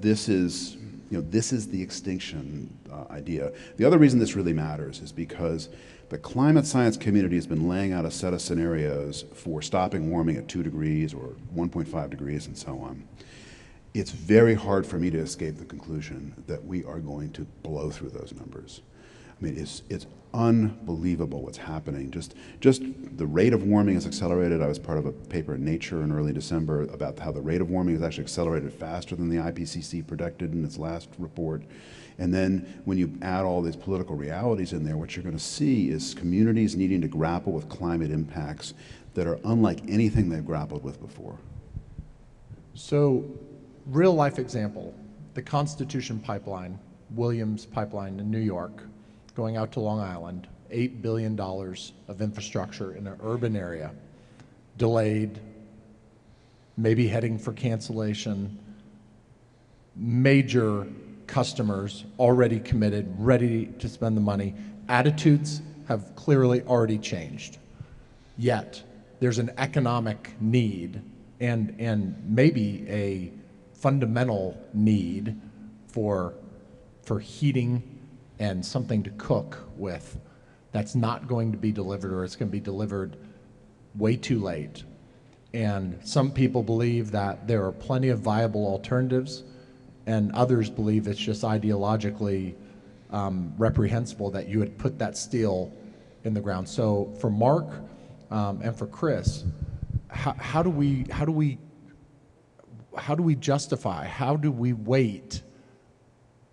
this is, you know, this is the extinction idea. The other reason this really matters is because the climate science community has been laying out a set of scenarios for stopping warming at 2 degrees or 1.5 degrees and so on. It's very hard for me to escape the conclusion that we are going to blow through those numbers. I mean, it's unbelievable what's happening. Just the rate of warming has accelerated. I was part of a paper in Nature in early December about how the rate of warming has actually accelerated faster than the IPCC predicted in its last report. And then when you add all these political realities in there, what you're going to see is communities needing to grapple with climate impacts that are unlike anything they've grappled with before. So, real life example, the Constitution Pipeline, Williams Pipeline in New York, going out to Long Island, $8 billion of infrastructure in an urban area, delayed, maybe heading for cancellation, major customers already committed, ready to spend the money. Attitudes have clearly already changed. Yet, there's an economic need and maybe a fundamental need for heating and something to cook with that's not going to be delivered, or it's going to be delivered way too late. And some people believe that there are plenty of viable alternatives, and others believe it's just ideologically reprehensible that you would put that steel in the ground. So for Mark and for Chris, how do we justify, how do we wait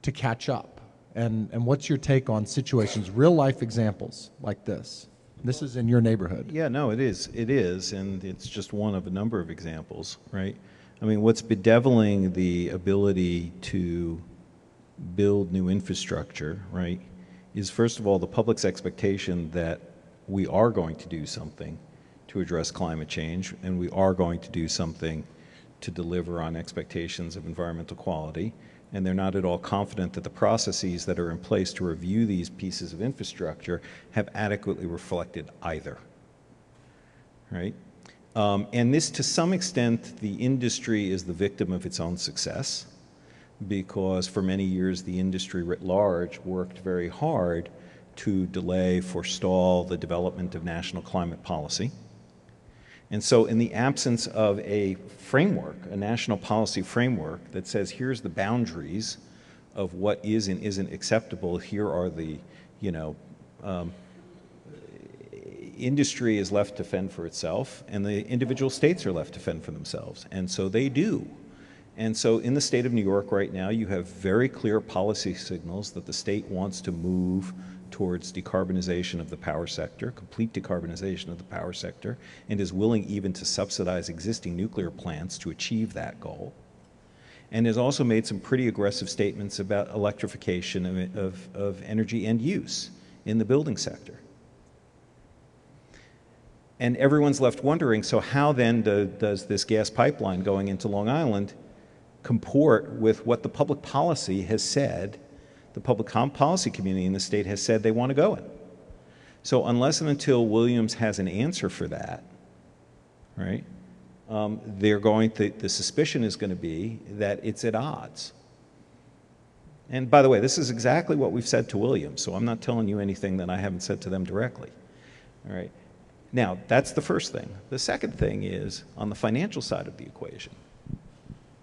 to catch up? And what's your take on situations, real life examples like this? This is in your neighborhood. Yeah, no, it is, and it's just one of a number of examples, right? I mean, what's bedeviling the ability to build new infrastructure, right, is first of all the public's expectation that we are going to do something to address climate change, and we are going to do something to deliver on expectations of environmental quality, and they're not at all confident that the processes that are in place to review these pieces of infrastructure have adequately reflected either, right? And this, to some extent, the industry is the victim of its own success, because for many years the industry writ large worked very hard to delay, forestall the development of national climate policy. And so in the absence of a framework, a national policy framework that says here's the boundaries of what is and isn't acceptable, here are the, industry is left to fend for itself, and the individual states are left to fend for themselves, and so they do. And so in the state of New York right now, you have very clear policy signals that the state wants to move towards decarbonization of the power sector, complete decarbonization of the power sector, and is willing even to subsidize existing nuclear plants to achieve that goal. And has also made some pretty aggressive statements about electrification of energy end use in the building sector. And everyone's left wondering, so how then does this gas pipeline going into Long Island comport with what the public policy has said, the public policy community in the state has said they want to go in? So unless and until Williams has an answer for that, right, the suspicion is going to be that it's at odds. And by the way, this is exactly what we've said to Williams, so I'm not telling you anything that I haven't said to them directly, all right? Now, that's the first thing. The second thing is on the financial side of the equation,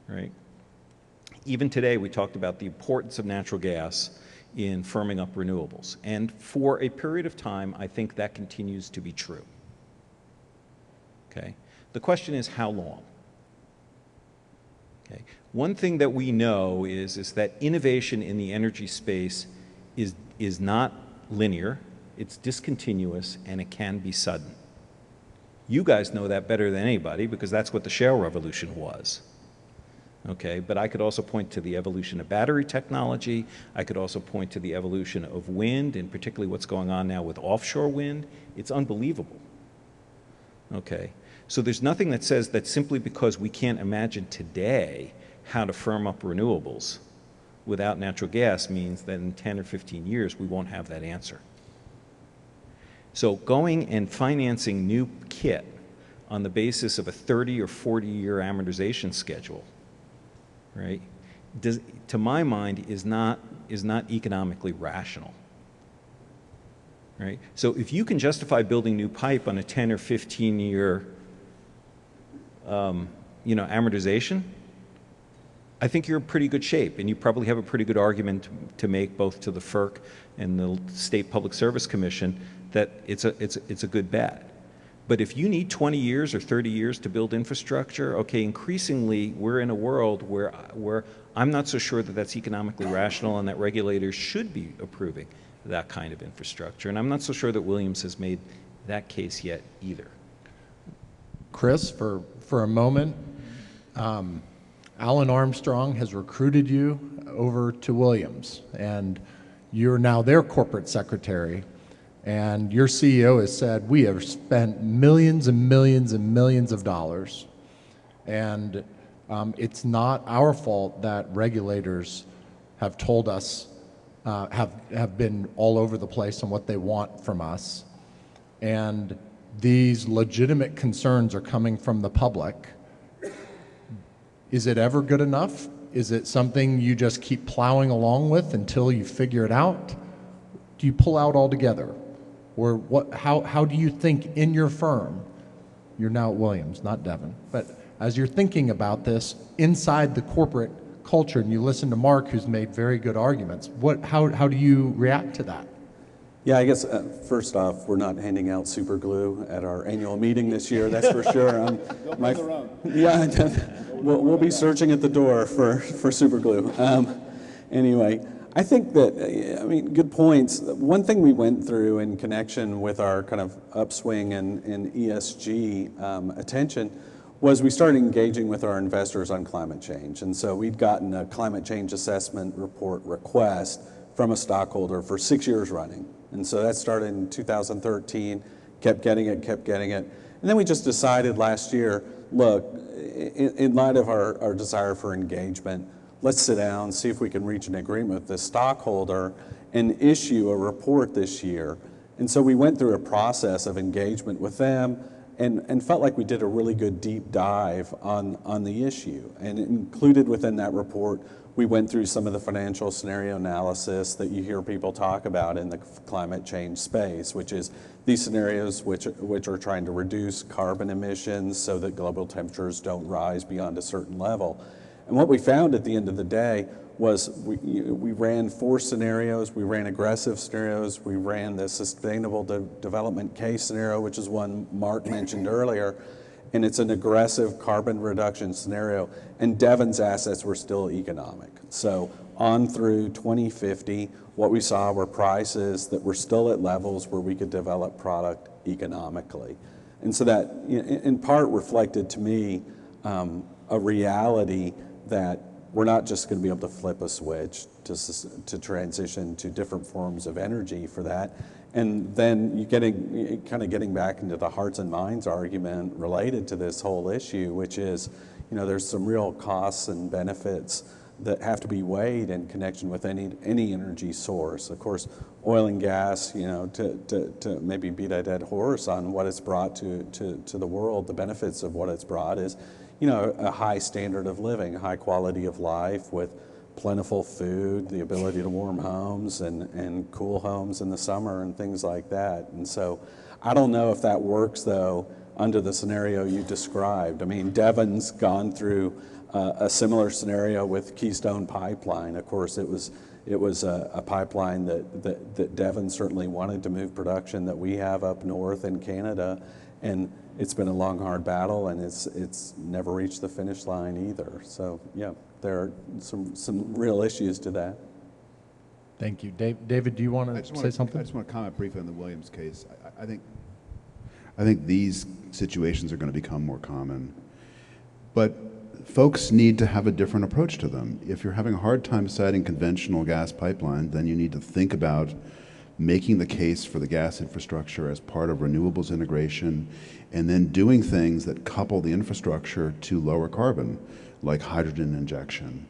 right? Even today, we talked about the importance of natural gas in firming up renewables. And for a period of time, I think that continues to be true. Okay? The question is how long? Okay? One thing that we know is that innovation in the energy space is not linear, it's discontinuous, and it can be sudden. You guys know that better than anybody because that's what the shale revolution was. Okay, but I could also point to the evolution of battery technology. I could also point to the evolution of wind, and particularly what's going on now with offshore wind. It's unbelievable. Okay, so there's nothing that says that simply because we can't imagine today how to firm up renewables without natural gas means that in 10 or 15 years we won't have that answer. So going and financing new kit on the basis of a 30 or 40-year amortization schedule, right, to my mind is not economically rational. Right? So if you can justify building new pipe on a 10 or 15-year amortization, I think you're in pretty good shape, and you probably have a pretty good argument to make both to the FERC and the State Public Service Commission that it's a good bet. But if you need 20 years or 30 years to build infrastructure, okay, increasingly we're in a world where I'm not so sure that that's economically rational and that regulators should be approving that kind of infrastructure. And I'm not so sure that Williams has made that case yet either. Chris, for a moment, Alan Armstrong has recruited you over to Williams, and you're now their corporate secretary. And your CEO has said, we have spent millions and millions and millions of dollars. And it's not our fault that regulators have told us, have been all over the place on what they want from us. And these legitimate concerns are coming from the public. Is it ever good enough? Is it something you just keep plowing along with until you figure it out? Do you pull out altogether? Or how do you think in your firm, you're now at Williams, not Devon, but as you're thinking about this inside the corporate culture, and you listen to Mark, who's made very good arguments, how do you react to that? Yeah, I guess first off, we're not handing out super glue at our annual meeting this year, that's for sure. Yeah, we'll be searching at the door for super glue. Anyway, I think that, I mean, good points. One thing we went through in connection with our kind of upswing in ESG attention was we started engaging with our investors on climate change. And so we'd gotten a climate change assessment report request from a stockholder for 6 years running. And so that started in 2013, kept getting it. And then we just decided last year, look, in light of our desire for engagement, let's sit down, see if we can reach an agreement with this stockholder and issue a report this year. And so we went through a process of engagement with them and felt like we did a really good deep dive on the issue. And included within that report, we went through some of the financial scenario analysis that you hear people talk about in the climate change space, which is these scenarios which are trying to reduce carbon emissions so that global temperatures don't rise beyond a certain level. And what we found at the end of the day was we ran 4 scenarios. We ran aggressive scenarios. We ran the sustainable development case scenario, which is one Mark mentioned earlier. And it's an aggressive carbon reduction scenario. And Devon's assets were still economic. So on through 2050, what we saw were prices that were still at levels where we could develop product economically. And so that in part reflected to me a reality that we're not just going to be able to flip a switch to transition to different forms of energy for that. And then you getting back into the hearts and minds argument related to this whole issue, which is, there's some real costs and benefits that have to be weighed in connection with any energy source. Of course, oil and gas, to maybe beat a dead horse on what it's brought to the world, the benefits of what it's brought is, a high standard of living, a high quality of life with plentiful food, the ability to warm homes and cool homes in the summer and things like that. And so I don't know if that works, though, under the scenario you described. I mean, Devon's gone through a similar scenario with Keystone Pipeline. Of course, it was a pipeline that Devon certainly wanted to move production that we have up north in Canada. And it's been a long, hard battle, and it's never reached the finish line either. So, yeah, there are some real issues to that. Thank you. David, do you want to say something? I just want to comment briefly on the Williams case. I think these situations are going to become more common. But folks need to have a different approach to them. If you're having a hard time citing conventional gas pipeline, then you need to think about making the case for the gas infrastructure as part of renewables integration, and then doing things that couple the infrastructure to lower carbon, like hydrogen injection.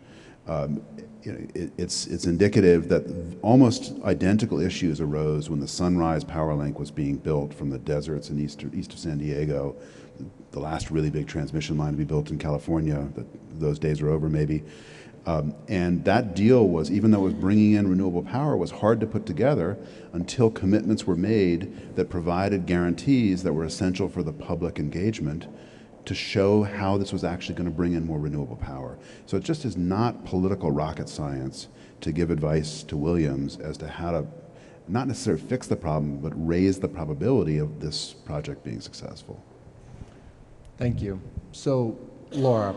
It's indicative that almost identical issues arose when the Sunrise Power Link was being built from the deserts in east of San Diego, the last really big transmission line to be built in California. Those days are over, maybe. And that deal was, even though it was bringing in renewable power, was hard to put together until commitments were made that provided guarantees that were essential for the public engagement to show how this was actually going to bring in more renewable power. So it just is not political rocket science to give advice to Williams as to how to not necessarily fix the problem, but raise the probability of this project being successful. Thank you. So, Laura,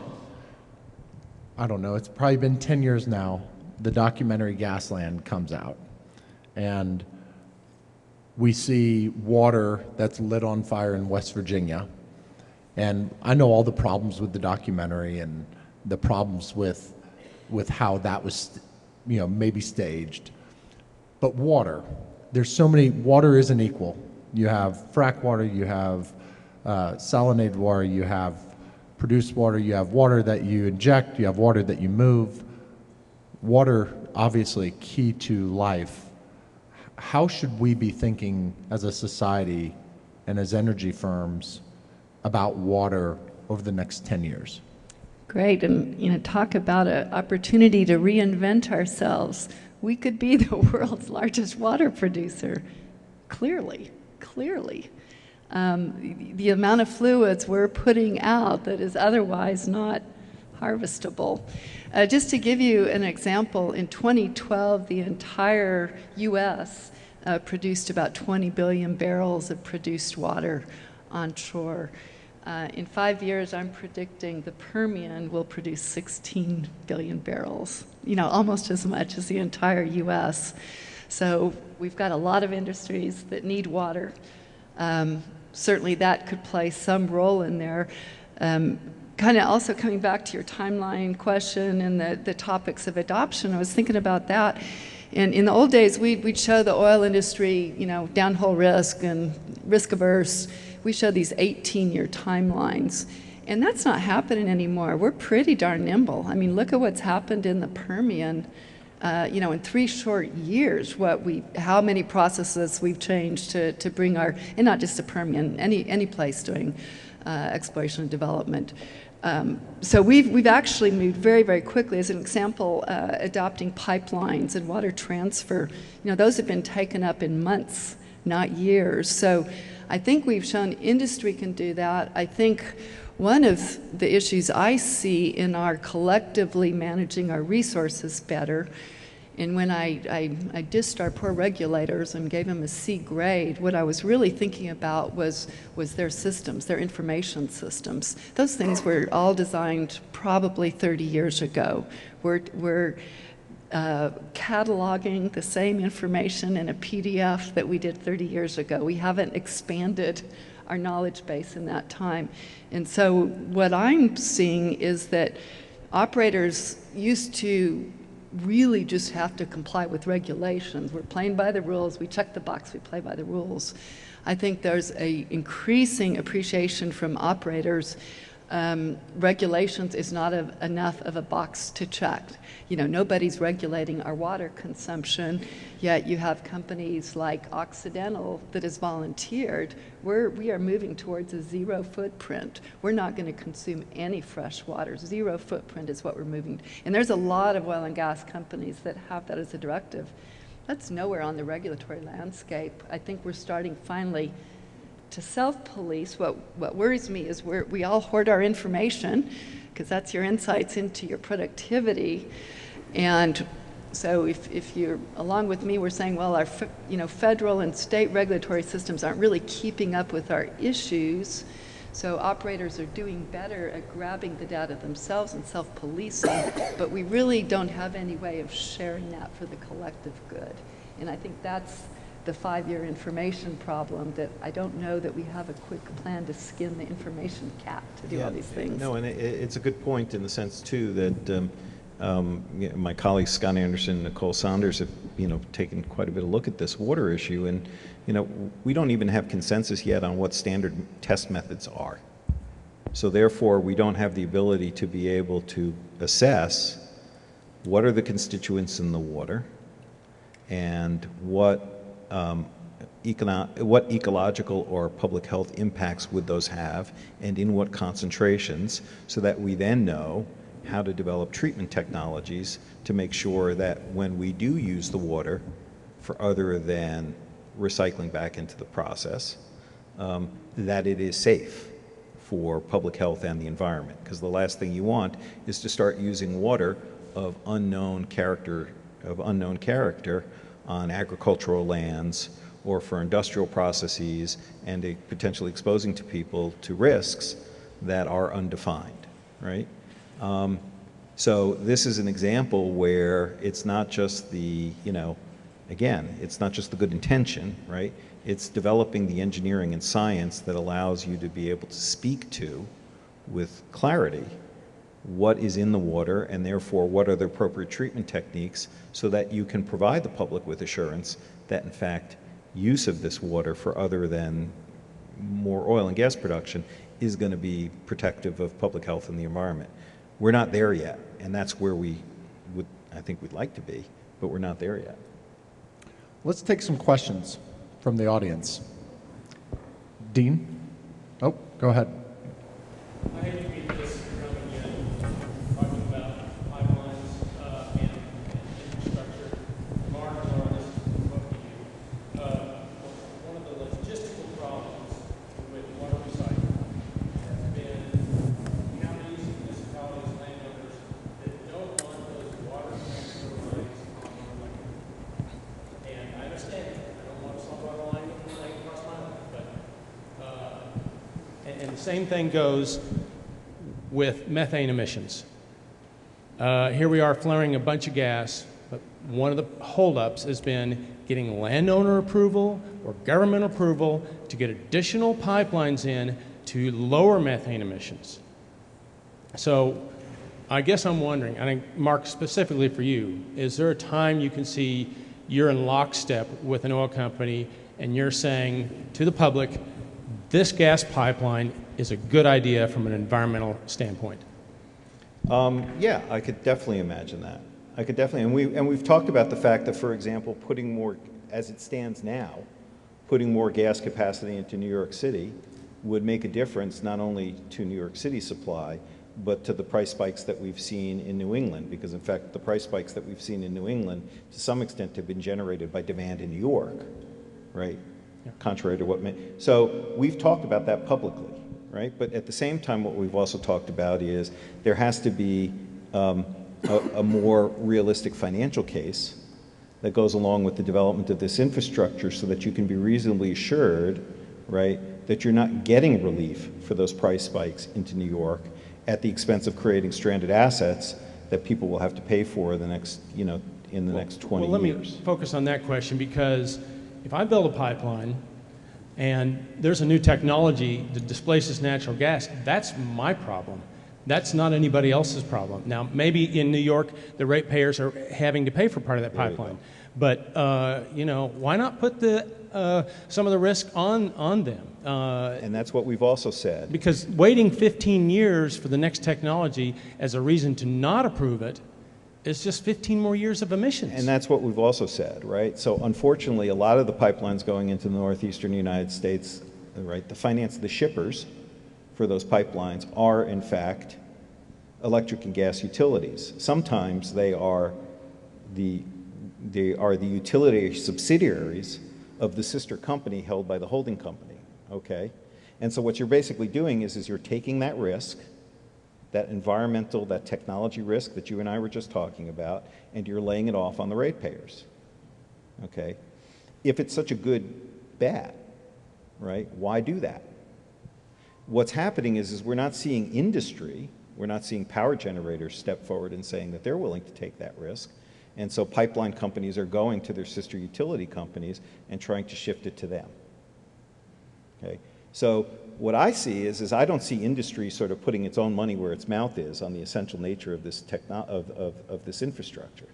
I don't know, it's probably been 10 years now, the documentary Gasland comes out. And we see water that's lit on fire in West Virginia. And I know all the problems with the documentary and the problems with how that was, maybe staged. But water, there's so many, water isn't equal. You have frack water, you have salinated water, you have produced water, you have water that you inject, you have water that you move. Water, obviously, key to life. How should we be thinking as a society and as energy firms about water over the next 10 years? Great, and talk about an opportunity to reinvent ourselves. We could be the world's largest water producer, clearly. The amount of fluids we're putting out that is otherwise not harvestable. Just to give you an example, in 2012, the entire U.S. produced about 20 billion barrels of produced water onshore. In 5 years, I'm predicting the Permian will produce 16 billion barrels, almost as much as the entire US. So we've got a lot of industries that need water. Certainly that could play some role in there. Kind of also coming back to your timeline question and the topics of adoption, I was thinking about that. And in the old days, we'd show the oil industry, downhole risk and risk averse. We show these 18-year timelines. And that's not happening anymore. We're pretty darn nimble. I mean, look at what's happened in the Permian, in 3 short years, how many processes we've changed to bring and not just the Permian, any place doing exploration and development. So we've actually moved very, very quickly. As an example, adopting pipelines and water transfer. Those have been taken up in months, not years. So I think we've shown industry can do that. I think one of the issues I see in our collectively managing our resources better, and when I dissed our poor regulators and gave them a C grade, what I was really thinking about was their systems, their information systems. Those things were all designed probably 30 years ago. We're cataloging the same information in a PDF that we did 30 years ago. We haven't expanded our knowledge base in that time. And so what I'm seeing is that operators used to really just have to comply with regulations. We're playing by the rules. We check the box. We play by the rules. I think there's an increasing appreciation from operators. Regulations is not enough of a box to check. Nobody's regulating our water consumption, yet you have companies like Occidental that has volunteered. We are moving towards a zero footprint. We're not going to consume any fresh water. Zero footprint is what we're moving. And there's a lot of oil and gas companies that have that as a directive. That's nowhere on the regulatory landscape. I think we're starting finally to self-police. What worries me is we all hoard our information because that's your insights into your productivity. And so if you're along with me, we're saying, well, our federal and state regulatory systems aren't really keeping up with our issues. So operators are doing better at grabbing the data themselves and self-policing, but we really don't have any way of sharing that for the collective good. And I think that's the 5-year information problem, that I don't know that we have a quick plan to skin the information cat to do all these things. No, and it's a good point in the sense, too, that my colleagues Scott Anderson and Nicole Saunders have taken quite a bit of look at this water issue, and we don't even have consensus yet on what standard test methods are. So therefore, we don't have the ability to be able to assess what are the constituents in the water and what ecological or public health impacts would those have, and in what concentrations, so that we then know how to develop treatment technologies to make sure that when we do use the water for other than recycling back into the process, that it is safe for public health and the environment. Because the last thing you want is to start using water of unknown character on agricultural lands or for industrial processes, and potentially exposing to people to risks that are undefined, right? So this is an example where it's not just the, again, it's not just the good intention, right? It's developing the engineering and science that allows you to be able to speak to, with clarity, what is in the water, and therefore what are the appropriate treatment techniques, so that you can provide the public with assurance that, in fact, use of this water for other than more oil and gas production is going to be protective of public health and the environment. We're not there yet, and that's where I think we'd like to be, but we're not there yet. Let's take some questions from the audience. Dean? Oh, go ahead. I hate to beat this drum again, talking about pipelines and infrastructure. Mark, Laura, this is both of you. One of the logistical problems with water recycling has been counties, municipalities, landowners that don't want those water transfer lines on the lake. And I understand that. I don't same thing goes with methane emissions. Here we are flaring a bunch of gas, but one of the holdups has been getting landowner approval or government approval to get additional pipelines in to lower methane emissions. So I guess I'm wondering, I think, Mark, specifically for you, is there a time you can see you're in lockstep with an oil company and you're saying to the public, this gas pipeline is a good idea from an environmental standpoint? Yeah, I could definitely imagine that. I could definitely, and we've talked about the fact that, for example, putting more, as it stands now, putting more gas capacity into New York City would make a difference not only to New York City supply, but to the price spikes that we've seen in New England, because in fact the price spikes that we've seen in New England to some extent have been generated by demand in New York, right? Yeah. Contrary to what so we've talked about that publicly, right? But at the same time, what we've also talked about is there has to be a more realistic financial case that goes along with the development of this infrastructure so that you can be reasonably assured, right, that you're not getting relief for those price spikes into New York at the expense of creating stranded assets that people will have to pay for the next, in the next 20 years. Well, let me focus on that question, because if I build a pipeline and there's a new technology that displaces natural gas, that's my problem. That's not anybody else's problem. Now, maybe in New York, the ratepayers are having to pay for part of that pipeline. But, why not put some of the risk on them? And that's what we've also said. Because waiting 15 years for the next technology as a reason to not approve it is just 15 more years of emissions. And that's what we've also said, right? So unfortunately, a lot of the pipelines going into the northeastern United States, right, the shippers for those pipelines are in fact electric and gas utilities. Sometimes they are the utility subsidiaries of the sister company held by the holding company, okay? And so what you're basically doing is you're taking that risk, that environmental, that technology risk that you and I were just talking about, and you're laying it off on the ratepayers, okay? If it's such a good bet, right, why do that? What's happening is we're not seeing industry, we're not seeing power generators step forward and saying that they're willing to take that risk. And so pipeline companies are going to their sister utility companies and trying to shift it to them. Okay? So what I see is I don't see industry sort of putting its own money where its mouth is on the essential nature of this of this infrastructure.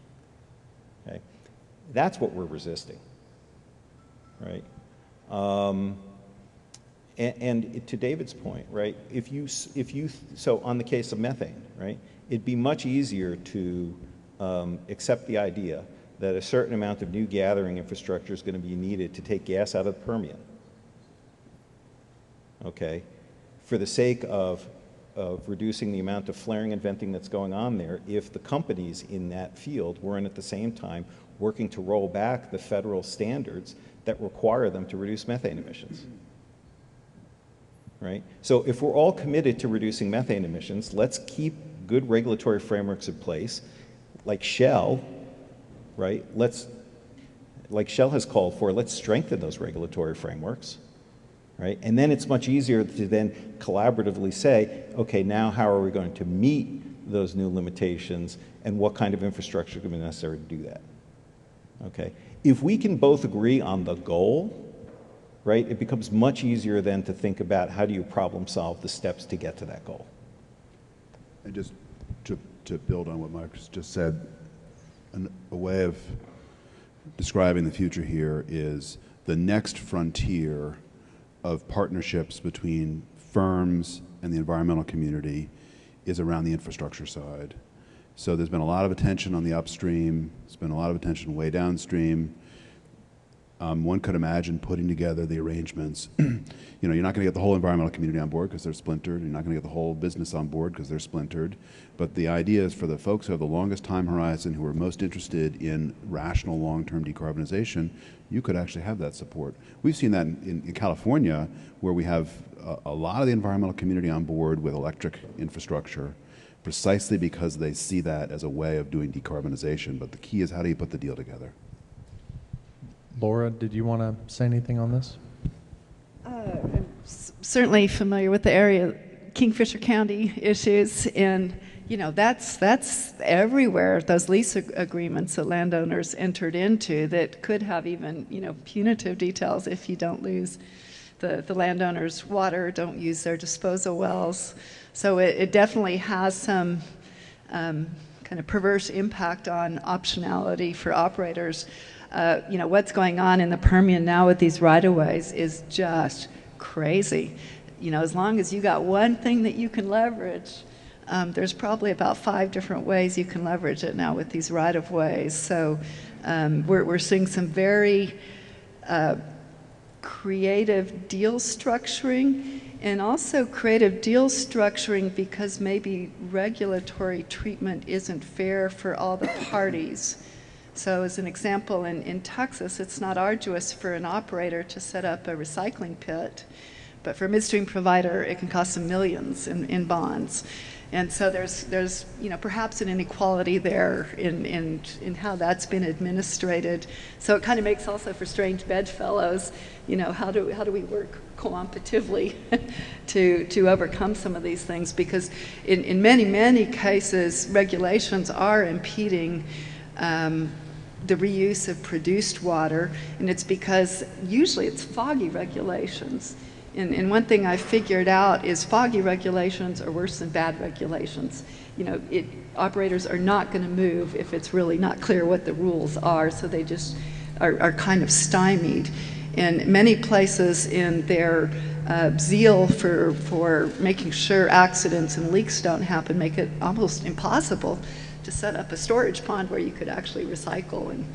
Okay? That's what we're resisting. Right? And to David's point, right? So on the case of methane, right? It'd be much easier to accept the idea that a certain amount of new gathering infrastructure is going to be needed to take gas out of the Permian, okay, for the sake of reducing the amount of flaring and venting that's going on there, if the companies in that field weren't at the same time working to roll back the federal standards that require them to reduce methane emissions. Right? So if we're all committed to reducing methane emissions, let's keep good regulatory frameworks in place, like Shell, right? Like Shell has called for, let's strengthen those regulatory frameworks, right? And then it's much easier to then collaboratively say, okay, now how are we going to meet those new limitations and what kind of infrastructure is going to be necessary to do that, okay? If we can both agree on the goal, right, it becomes much easier then to think about how do you problem solve the steps to get to that goal. And just to build on what Mark just said, a way of describing the future here is the next frontier of partnerships between firms and the environmental community is around the infrastructure side. So there's been a lot of attention on the upstream, there's been a lot of attention way downstream. One could imagine putting together the arrangements. You're not going to get the whole environmental community on board because they're splintered. You're not going to get the whole business on board because they're splintered. But the idea is for the folks who have the longest time horizon, who are most interested in rational long-term decarbonization, you could actually have that support. We've seen that in California, where we have a lot of the environmental community on board with electric infrastructure, precisely because they see that as a way of doing decarbonization. But the key is, how do you put the deal together? Laura, did you want to say anything on this? I'm certainly familiar with the area, Kingfisher County issues, and you know that's everywhere. Those lease agreements that landowners entered into that could have even punitive details if you don't lose the landowner's water, don't use their disposal wells. So it definitely has some kind of perverse impact on optionality for operators. What's going on in the Permian now with these right-of-ways is just crazy. As long as you got one thing that you can leverage, there's probably about 5 different ways you can leverage it now with these right-of-ways. So we're seeing some very creative deal structuring, and also creative deal structuring because maybe regulatory treatment isn't fair for all the parties. So as an example, in Texas, it's not arduous for an operator to set up a recycling pit, but for a midstream provider, it can cost them millions in bonds. And so there's perhaps an inequality there in how that's been administrated. So it kind of makes also for strange bedfellows, how do we work cooperatively to overcome some of these things? Because in many cases, regulations are impeding the reuse of produced water, and it's because usually it's foggy regulations. And one thing I figured out is foggy regulations are worse than bad regulations. Operators are not going to move if it's really not clear what the rules are, so they just are kind of stymied. And many places in their zeal for making sure accidents and leaks don't happen make it almost impossible to set up a storage pond where you could actually recycle and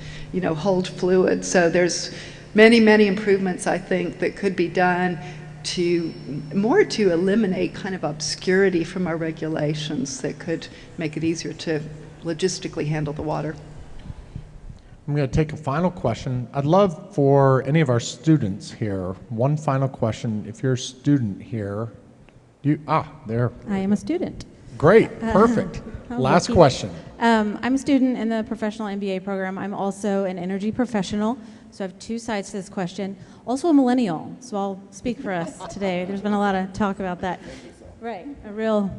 hold fluid. So there's many improvements I think that could be done to eliminate kind of obscurity from our regulations that could make it easier to logistically handle the water. I'm going to take a final question. I'd love for any of our students here, one final question. If you're a student here, there. I am a student. Great, perfect. Last question. I'm a student in the professional MBA program. I'm also an energy professional, so I have 2 sides to this question. Also a millennial, so I'll speak for us today. There's been a lot of talk about that. Right, a real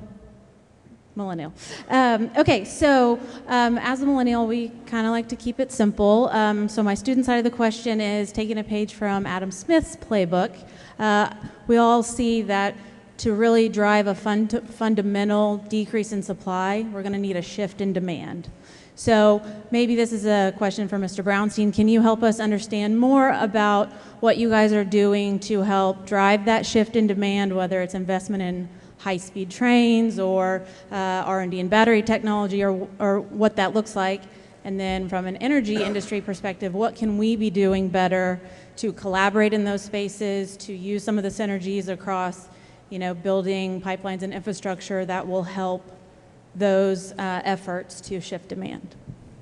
millennial. Okay, so as a millennial, we kind of like to keep it simple. So my student side of the question is taking a page from Adam Smith's playbook. We all see that to really drive a fundamental decrease in supply, we're going to need a shift in demand. So maybe this is a question for Mr. Brownstein. Can you help us understand more about what you guys are doing to help drive that shift in demand, whether it's investment in high-speed trains or R&D in battery technology or what that looks like? And then from an energy industry perspective, what can we be doing better to collaborate in those spaces, to use some of the synergies across building pipelines and infrastructure that will help those efforts to shift demand?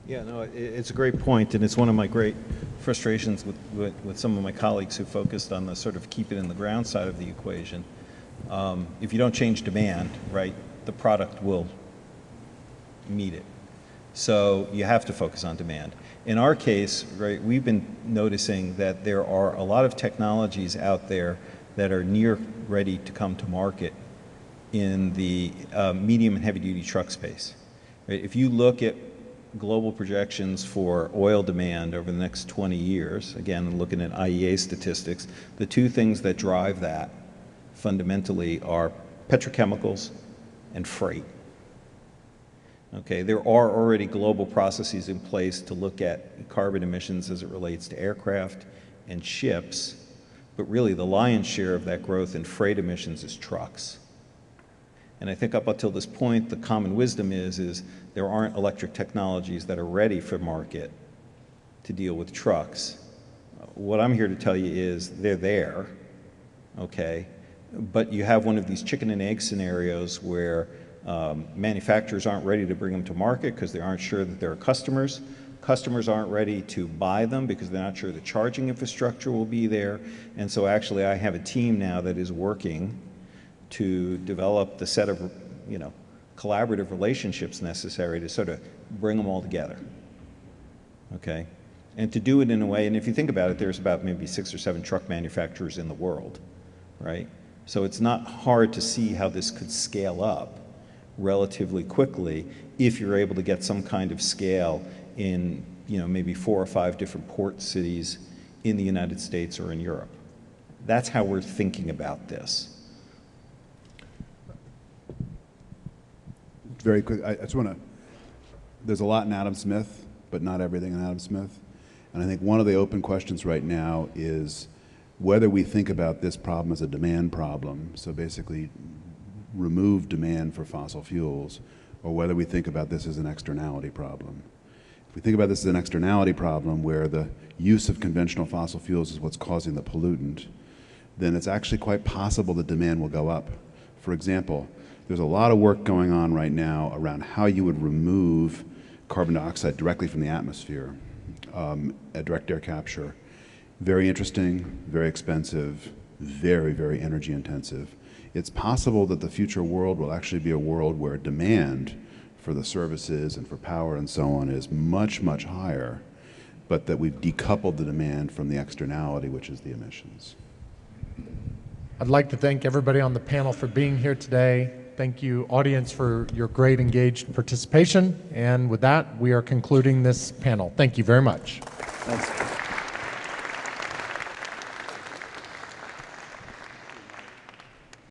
Yeah, no, it's a great point, and it's one of my great frustrations with some of my colleagues who focused on the sort of keep it in the ground side of the equation. If you don't change demand, right, the product will meet it. So you have to focus on demand. In our case, right, we've been noticing that there are a lot of technologies out there that are near ready to come to market in the medium and heavy-duty truck space. Right? If you look at global projections for oil demand over the next 20 years, again, looking at IEA statistics, the 2 things that drive that fundamentally are petrochemicals and freight. Okay, there are already global processes in place to look at carbon emissions as it relates to aircraft and ships, but really the lion's share of that growth in freight emissions is trucks. And I think up until this point, the common wisdom is there aren't electric technologies that are ready for market to deal with trucks. What I'm here to tell you is they're there, okay? But you have one of these chicken and egg scenarios where manufacturers aren't ready to bring them to market because they aren't sure that there are customers. Customers aren't ready to buy them because they're not sure the charging infrastructure will be there. And so actually I have a team now that is working to develop the set of collaborative relationships necessary to sort of bring them all together. Okay? And to do it in a way, and if you think about it, there's about maybe 6 or 7 truck manufacturers in the world. right? So it's not hard to see how this could scale up relatively quickly if you're able to get some kind of scale in, maybe 4 or 5 different port cities in the United States or in Europe. That's how we're thinking about this. Very quick, I just want to, there's a lot in Adam Smith, but not everything in Adam Smith. And I think one of the open questions right now is whether we think about this problem as a demand problem, so basically remove demand for fossil fuels, or whether we think about this as an externality problem. If we think about this as an externality problem where the use of conventional fossil fuels is what's causing the pollutant, then it's actually quite possible that demand will go up. For example, there's a lot of work going on right now around how you would remove carbon dioxide directly from the atmosphere at direct air capture. Very interesting, very expensive, very, very energy intensive. It's possible that the future world will actually be a world where demand for the services and for power and so on is much, much higher, but that we've decoupled the demand from the externality, which is the emissions. I'd like to thank everybody on the panel for being here today. Thank you, audience, for your great engaged participation. And with that, we are concluding this panel. Thank you very much. Thanks.